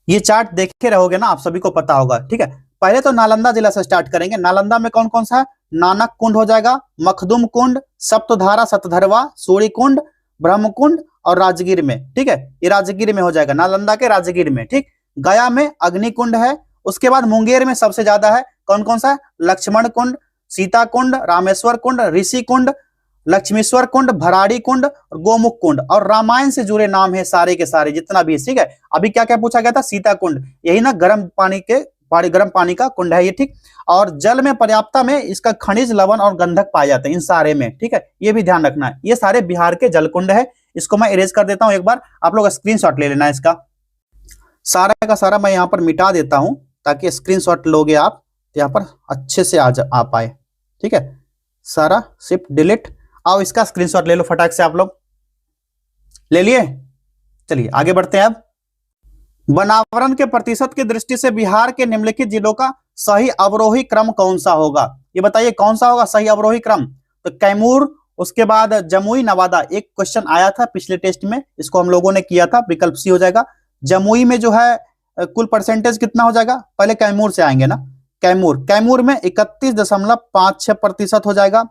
ये चार्ट देखे रहोगे ना आप सभी को पता होगा। ठीक है। पहले तो नालंदा जिला से स्टार्ट करेंगे। नालंदा में कौन कौन सा है? नानक कुंड हो जाएगा, मखदुम कुंड, सप्तधारा सतधरवा, सूर्य कुंड, ब्रह्म कुंड और राजगीर में। ठीक है, ये राजगीर में हो जाएगा, नालंदा के राजगीर में। ठीक। गया में अग्नि कुंड है। उसके बाद मुंगेर में सबसे ज्यादा है, कौन कौन सा है? लक्ष्मण कुंड, सीता कुंड, रामेश्वर कुंड, ऋषि कुंड, लक्ष्मीश्वर कुंड, भराड़ी कुंड और गोमुख कुंड। और रामायण से जुड़े नाम है सारे के सारे जितना भी। ठीक है। अभी क्या क्या पूछा गया था? सीता कुंड, यही ना गर्म पानी का कुंड है ये। ठीक। और जल में पर्याप्तता में इसका खनिज, लवण और गंधक पाए जाते हैं इन सारे में। ठीक है, ये भी ध्यान रखना है। ये सारे बिहार के जल कुंड है। इसको मैं इरेज कर देता हूं, एक बार आप लोग स्क्रीनशॉट ले लेना इसका। सारा का सारा मैं यहाँ पर मिटा देता हूं ताकि स्क्रीनशॉट लोगे आप तो यहाँ पर अच्छे से आ पाए। ठीक है, सारा शिफ्ट डिलीट। आओ इसका स्क्रीनशॉट ले लो फटाक से, आप लोग ले लिए। चलिए आगे बढ़ते हैं। अब वनावरण के प्रतिशत की दृष्टि से बिहार के निम्नलिखित जिलों का सही अवरोही क्रम कौन सा होगा? ये बताइए कौन सा होगा सही अवरोही क्रम? तो कैमूर, उसके बाद जमुई, नवादा। एक क्वेश्चन आया था पिछले टेस्ट में, इसको हम लोगों ने किया था, विकल्प सी हो जाएगा। जमुई में जो है कुल परसेंटेज कितना हो जाएगा? पहले कैमूर से आएंगे ना। कैमूर में 31.56% हो जाएगा।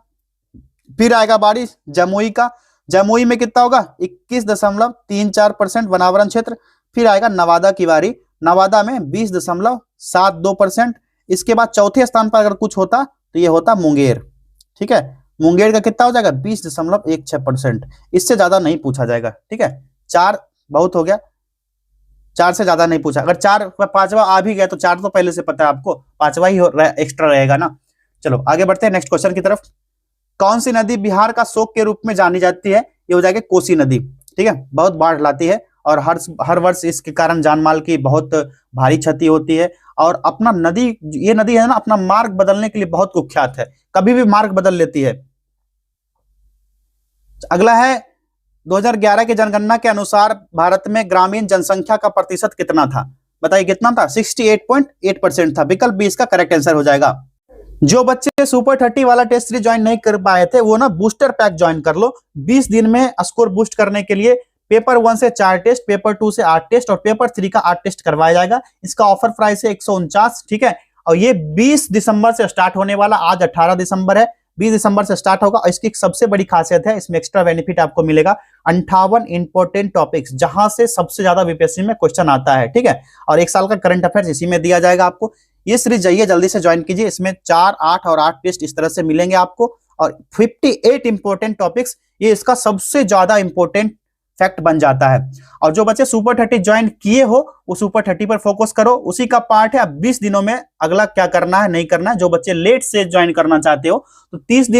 फिर आएगा बारी जमुई का। जमुई में कितना होगा? 21.34% वनावरण क्षेत्र। फिर आएगा नवादा की बारी। नवादा में 20.72%। इसके बाद चौथे स्थान पर अगर कुछ होता तो ये होता मुंगेर। ठीक है, मुंगेर का कितना हो जाएगा? 20.16%। इससे ज्यादा नहीं पूछा जाएगा। ठीक है, 4 बहुत हो गया, 4 से ज्यादा नहीं पूछा। अगर 4 5वां आ भी गया तो 4 तो पहले से पता है आपको, 5वां ही एक्स्ट्रा रहेगा ना। चलो आगे बढ़ते हैं नेक्स्ट क्वेश्चन की तरफ। कौन सी नदी बिहार का शोक के रूप में जानी जाती है? ये हो जाएगी कोसी नदी। ठीक है, बहुत बाढ़ लाती है और हर वर्ष इसके कारण जानमाल की बहुत भारी क्षति होती है। और अपना नदी, ये नदी है ना, अपना मार्ग बदलने के लिए बहुत कुख्यात है, कभी भी मार्ग बदल लेती है। अगला है 2011 की जनगणना के अनुसार भारत में ग्रामीण जनसंख्या का प्रतिशत कितना था? बताइए कितना था? 68.8% था। विकल्प बी इसका करेक्ट आंसर हो जाएगा। जो बच्चे सुपर 30 वाला टेस्ट सीरीज ज्वाइन नहीं कर पाए थे वो ना बूस्टर पैक ज्वाइन कर लो। 20 दिन में स्कोर बूस्ट करने के लिए पेपर 1 से 4 टेस्ट, पेपर 2 से 8 टेस्ट और पेपर 3 का 8 टेस्ट करवाया जाएगा। इसका ऑफर प्राइस है 149, ठीक है। और ये 20 दिसंबर से स्टार्ट होने वाला, आज 18 दिसंबर है, 20 दिसंबर से स्टार्ट होगा। और इसकी सबसे बड़ी खासियत है, इसमें एक्स्ट्रा बेनिफिट आपको मिलेगा 58 इंपॉर्टेंट टॉपिक्स, जहां से सबसे ज्यादा बीपीएससी में क्वेश्चन आता है, ठीक है। और 1 साल का करंट अफेयर्स इसी में दिया जाएगा आपको। ये सीरीज जाइए जल्दी से ज्वाइन कीजिए। इसमें 4, 8 और 8 टेस्ट इस तरह से मिलेंगे आपको और 58 इंपॉर्टेंट टॉपिक्स, ये इसका सबसे ज्यादा इंपॉर्टेंट फैक्ट बन जाता है। और जो बच्चे सुपर 30 ज्वाइन किए हो वो सुपर 30 पर फोकस करो, उसी का पार्ट है। अब 20 दिनों में अगला क्या करना है नहीं करना है। जो बच्चे लेट से ज्वाइन करना चाहते हो तो 30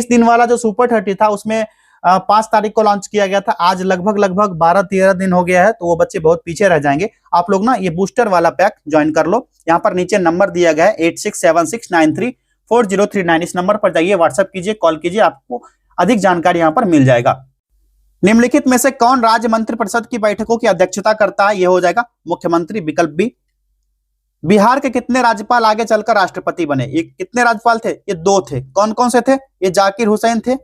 दिन वाला जो सुपर 30 था उसमें 5 तारीख को लॉन्च किया गया था। आज लगभग 12-13 दिन हो गया है, तो वो बच्चे बहुत पीछे रह जाएंगे। आप लोग ना ये बूस्टर वाला पैक ज्वाइन कर लो। यहाँ पर नीचे नंबर दिया गया है 8676934039। इस नंबर पर जाइए, व्हाट्सएप कीजिए, कॉल कीजिए, आपको अधिक जानकारी यहाँ पर मिल जाएगा। निम्नलिखित में से कौन राज्य मंत्रिपरिषद की बैठकों की अध्यक्षता करता है? यह हो जाएगा मुख्यमंत्री, विकल्प बी। बिहार के कितने राज्यपाल आगे चलकर राष्ट्रपति बने? ये कितने राज्यपाल थे? ये 2 थे। कौन कौन से थे? ये जाकिर हुसैन थे,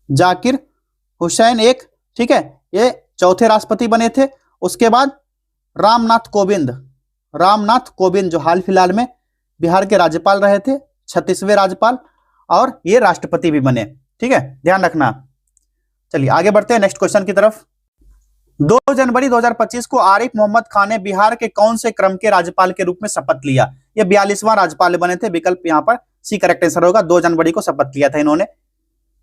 जाकिर हुसैन एक, ठीक है, ये चौथे राष्ट्रपति बने थे। उसके बाद रामनाथ कोविंद जो हाल फिलहाल में बिहार के राज्यपाल रहे थे, 36वें राज्यपाल, और ये राष्ट्रपति भी बने, ठीक है, ध्यान रखना। चलिए आगे बढ़ते हैं नेक्स्ट क्वेश्चन की तरफ। 2 जनवरी 2025 को आरिफ मोहम्मद खान ने बिहार के कौन से क्रम के राज्यपाल के रूप में शपथ लिया? ये 42वां राज्यपाल बने थे। विकल्प यहाँ पर सी करेक्ट आंसर होगा। 2 जनवरी को शपथ लिया था इन्होंने।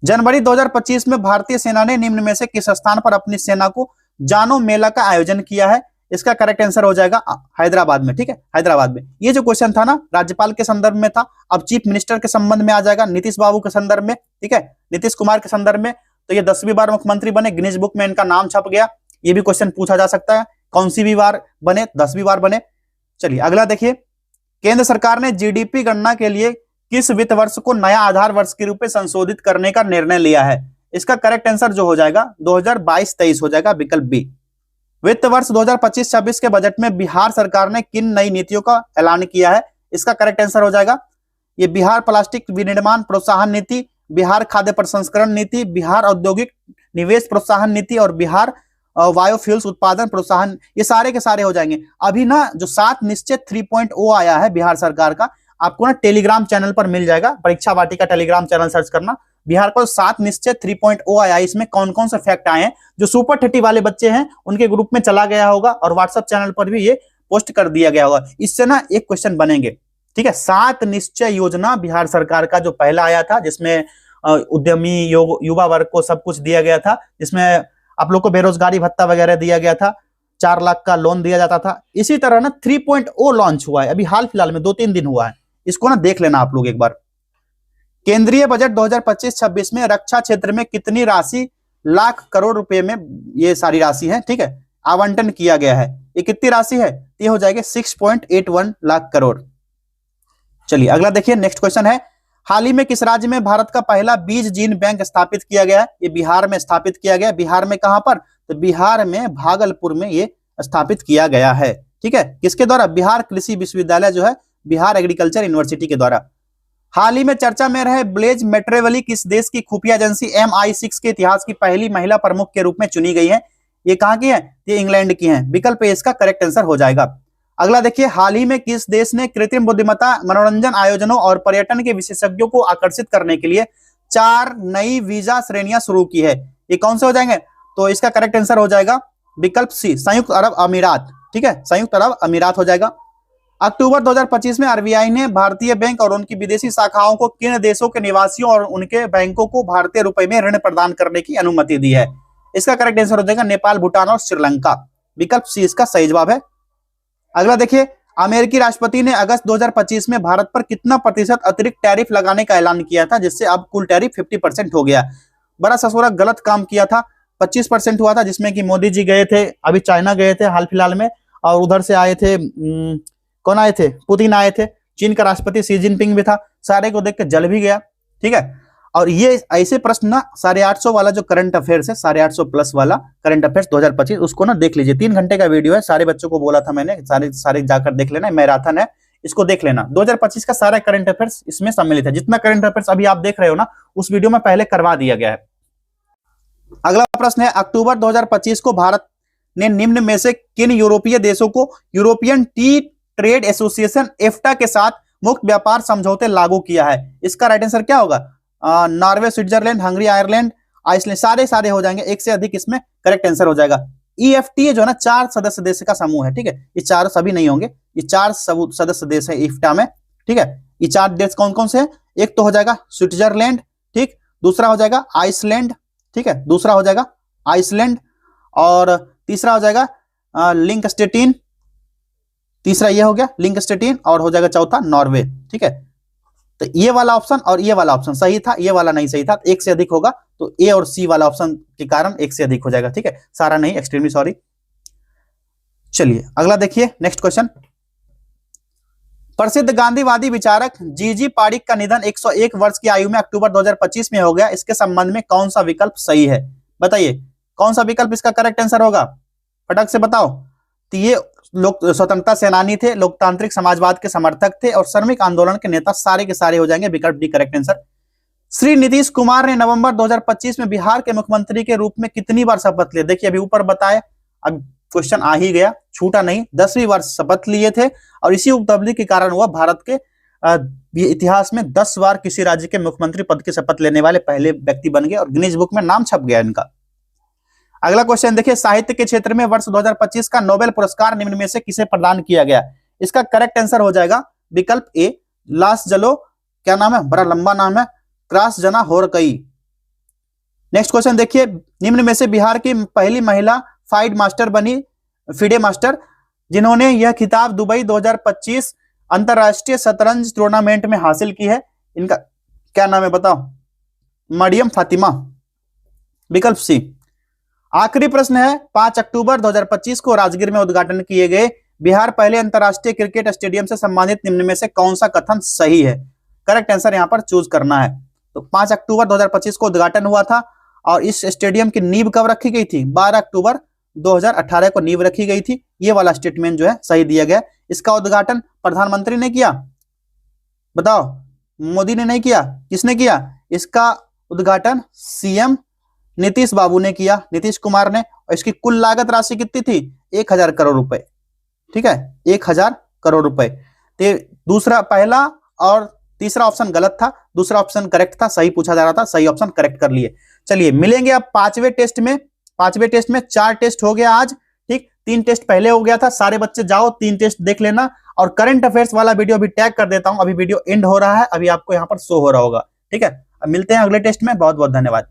जनवरी 2025 में भारतीय सेना ने निम्न में से किस स्थान पर अपनी सेना को जानो मेला का आयोजन किया है? इसका करेक्ट आंसर हो जाएगा हैदराबाद में, ठीक है, हैदराबाद में। ये जो क्वेश्चन था ना राज्यपाल के संदर्भ में था, अब चीफ मिनिस्टर के संबंध में आ जाएगा, नीतीश बाबू के संदर्भ में, ठीक है, नीतीश कुमार के संदर्भ में। तो ये 10वीं बार मुख्यमंत्री बने, गिनीज बुक में इनका नाम छप गया। ये भी क्वेश्चन पूछा जा सकता है, कौन सी भी बार बने? 10वीं बार बने। चलिए अगला देखिए, केंद्र सरकार ने जीडीपी गणना के लिए किस वित्त वर्ष को नया आधार वर्ष के रूप में संशोधित करने का निर्णय लिया है? इसका करेक्ट आंसर जो हो जाएगा 2022-23 हो जाएगा, विकल्प बी। वित्त वर्ष 2025-26 के बजट में बिहार सरकार ने किन नई नीतियों का ऐलान किया है? इसका करेक्ट आंसर हो जाएगा ये बिहार प्लास्टिक विनिर्माण प्रोत्साहन नीति, बिहार खाद्य प्रसंस्करण नीति, बिहार औद्योगिक निवेश प्रोत्साहन नीति और बिहार बायोफ्यूल्स उत्पादन प्रोत्साहन। ये सारे के सारे हो जाएंगे। अभी ना जो 7 निश्चय 3.0 आया है बिहार सरकार का, आपको ना टेलीग्राम चैनल पर मिल जाएगा, परीक्षा वाटिका टेलीग्राम चैनल सर्च करना। बिहार को 7 निश्चय 3.0 आया है। इसमें कौन कौन से फैक्ट आए हैं? जो सुपर 30 वाले बच्चे हैं उनके ग्रुप में चला गया होगा और व्हाट्सएप चैनल पर भी ये पोस्ट कर दिया गया होगा। इससे ना एक क्वेश्चन बनेंगे, ठीक है। 7 निश्चय योजना बिहार सरकार का जो पहला आया था, जिसमें उद्यमी युवा वर्ग को सब कुछ दिया गया था, जिसमें आप लोग को बेरोजगारी भत्ता वगैरह दिया गया था, 4 लाख का लोन दिया जाता था। इसी तरह ना 3.0 लॉन्च हुआ है अभी हाल फिलहाल में, 2-3 दिन हुआ है। इसको ना देख लेना आप लोग एक बार। केंद्रीय बजट 2025-26 में रक्षा क्षेत्र में कितनी राशि लाख करोड़ रुपए में, ये सारी राशि है, ठीक है, आवंटन किया गया है? ये कितनी राशि है? ये हो जाएगा 6.81 लाख करोड़। चलिए अगला देखिए, नेक्स्ट क्वेश्चन है, हाल ही में किस राज्य में भारत का पहला बीज जीन बैंक स्थापित किया गया है? ये बिहार में स्थापित किया गया। बिहार में कहां पर? तो बिहार में भागलपुर में ये स्थापित किया गया है, ठीक है। किसके द्वारा? बिहार कृषि विश्वविद्यालय जो है, बिहार एग्रीकल्चर यूनिवर्सिटी के द्वारा। हाल ही में चर्चा में रहे ब्लेज मेट्रेवली किस देश की खुफिया एजेंसी MI6 के इतिहास की पहली महिला प्रमुख के रूप में चुनी गई है? ये कहां की है? ये इंग्लैंड की है। विकल्प ए इसका करेक्ट आंसर हो जाएगा। अगला देखिए, हाल ही में किस देश ने कृत्रिम बुद्धिमत्ता, मनोरंजन आयोजनों और पर्यटन के विशेषज्ञों को आकर्षित करने के लिए 4 नई वीजा श्रेणियां शुरू की है? ये कौन से हो जाएंगे? तो इसका करेक्ट आंसर हो जाएगा विकल्प सी, संयुक्त अरब अमीरात, ठीक है, संयुक्त अरब अमीरात हो जाएगा। अक्टूबर 2025 में आरबीआई ने भारतीय बैंक और उनकी विदेशी शाखाओं को किन देशों के निवासियों और उनके बैंकों को भारतीय रुपए में ऋण प्रदान करने की अनुमति दी है? इसका करेक्ट आंसर हो जाएगा नेपाल, भूटान और श्रीलंका। विकल्प सी इसका सही जवाब है। अगला देखिए, अमेरिकी राष्ट्रपति ने अगस्त 2025 में भारत पर कितना प्रतिशत अतिरिक्त टैरिफ लगाने का ऐलान किया था, जिससे अब कुल टैरिफ 50% हो गया? बड़ा ससुरा गलत काम किया था। 25% हुआ था, जिसमें कि मोदी जी गए थे, अभी चाइना गए थे हाल फिलहाल में, और उधर से आए थे, कौन आए थे? पुतिन आए थे, चीन का राष्ट्रपति शी जिनपिंग भी था। सारे को देख के जल भी गया, ठीक है। और ये ऐसे प्रश्न ना 850 वाला जो करंट अफेयर्स है, 850 प्लस वाला करंट अफेयर्स 2025, उसको ना देख लीजिए। 3 घंटे का वीडियो है, सारे बच्चों को बोला था मैंने, सारे जाकर देख लेना, मैराथन है। इसको देख लेना। 2025 का सारा करंट अफेयर्स इसमें सम्मिलित है। जितना करंट अफेयर्स अभी आप देख रहे हो ना, उस वीडियो में पहले करवा दिया गया है। अगला प्रश्न है, अक्टूबर 2025 को भारत ने निम्न में से किन यूरोपीय देशों को यूरोपियन टी ट्रेड एसोसिएशन एफ्टा के साथ मुक्त व्यापार समझौते लागू किया है? इसका राइट आंसर क्या होगा? Norway, Switzerland, Hungary, Ireland, Iceland, सारे हो जाएंगे। एक से अधिक इसमें करेक्ट आंसर हो जाएगा। EFTA जो है ना 4 सदस्य देश का समूह है, ठीक है। ये 4 सभी नहीं होंगे, ये 4 सदस्य देश है इफ्टा में, ठीक है। ये 4 देश कौन कौन से हैं? एक तो हो जाएगा स्विट्जरलैंड, ठीक, दूसरा हो जाएगा आइसलैंड, ठीक है, दूसरा हो जाएगा आइसलैंड, और तीसरा हो जाएगा लिंकस्टेटिन, तीसरा ये हो गया लिंकस्टेटिन, और हो जाएगा चौथा नॉर्वे, ठीक है। तो ये वाला ऑप्शन और ये वाला ऑप्शन सही था, ये वाला नहीं सही था। एक से अधिक होगा तो ए और सी वाला ऑप्शन के कारण एक से अधिक हो जाएगा, ठीक है, सारा नहीं, एक्सट्रीमली सॉरी। चलिए अगला देखिए, नेक्स्ट क्वेश्चन। प्रसिद्ध गांधीवादी विचारक जीजी पारिक का निधन 101 वर्ष की आयु में अक्टूबर 2025 में हो गया। इसके संबंध में कौन सा विकल्प सही है? बताइए कौन सा विकल्प इसका करेक्ट आंसर होगा, फटक से बताओ। तो ये लोग स्वतंत्रता सेनानी थे, लोकतांत्रिक समाजवाद के समर्थक थे और श्रमिक आंदोलन के नेता, सारे के सारे हो जाएंगे। विकल्प D correct answer. Shri Nitish Kumar ने नवंबर 2025 में बिहार के मुख्यमंत्री के रूप में कितनी बार शपथ लिए? देखिए अभी ऊपर बताए, अब क्वेश्चन आ ही गया, छूटा नहीं। 10वीं बार शपथ लिए थे और इसी उपलब्धि के कारण हुआ भारत के इतिहास में 10 बार किसी राज्य के मुख्यमंत्री पद की शपथ लेने वाले पहले व्यक्ति बन गए और गिनीज बुक में नाम छप गया इनका। अगला क्वेश्चन देखिए, साहित्य के क्षेत्र में वर्ष 2025 का नोबेल पुरस्कार निम्न में से किसे प्रदान किया गया? इसका करेक्ट आंसर हो जाएगा विकल्प ए, लास जलो, क्या नाम है, बड़ा लंबा नाम है, क्रास जना होरकई। नेक्स्ट क्वेश्चन देखिए, निम्न में से बिहार की पहली महिला फाइड मास्टर बनी फिडे मास्टर, जिन्होंने यह खिताब दुबई 2025 अंतरराष्ट्रीय शतरंज टूर्नामेंट में हासिल की है, इनका क्या नाम है बताओ? मरियम फातिमा। विकल्प सी। आखिरी प्रश्न है, 5 अक्टूबर 2025 को राजगीर में उद्घाटन किए गए बिहार पहले अंतरराष्ट्रीय क्रिकेट स्टेडियम से संबंधित निम्न में से कौन सा कथन सही है? करेक्ट आंसर यहां पर चूज करना है। तो 5 अक्टूबर 2025 को उद्घाटन हुआ था और इस स्टेडियम की नींव कब रखी गई थी? 12 अक्टूबर 2018 को नींव रखी गई थी। ये वाला स्टेटमेंट जो है सही दिया गया। इसका उद्घाटन प्रधानमंत्री ने किया, बताओ, मोदी ने नहीं किया, किसने किया? इसका उद्घाटन सीएम नीतीश बाबू ने किया, नीतीश कुमार ने। और इसकी कुल लागत राशि कितनी थी? 1000 करोड़ रुपए, ठीक है, 1000 करोड़ रुपए। तो दूसरा, पहला और तीसरा ऑप्शन गलत था, दूसरा ऑप्शन करेक्ट था, सही पूछा जा रहा था, सही ऑप्शन करेक्ट कर लिए। चलिए मिलेंगे अब पांचवें टेस्ट में। 4 टेस्ट हो गया आज, ठीक, 3 टेस्ट पहले हो गया था। सारे बच्चे जाओ 3 टेस्ट देख लेना और करंट अफेयर्स वाला वीडियो भी टैग कर देता हूं। अभी वीडियो एंड हो रहा है, अभी आपको यहां पर शो हो रहा होगा, ठीक है। अब मिलते हैं अगले टेस्ट में। बहुत बहुत धन्यवाद।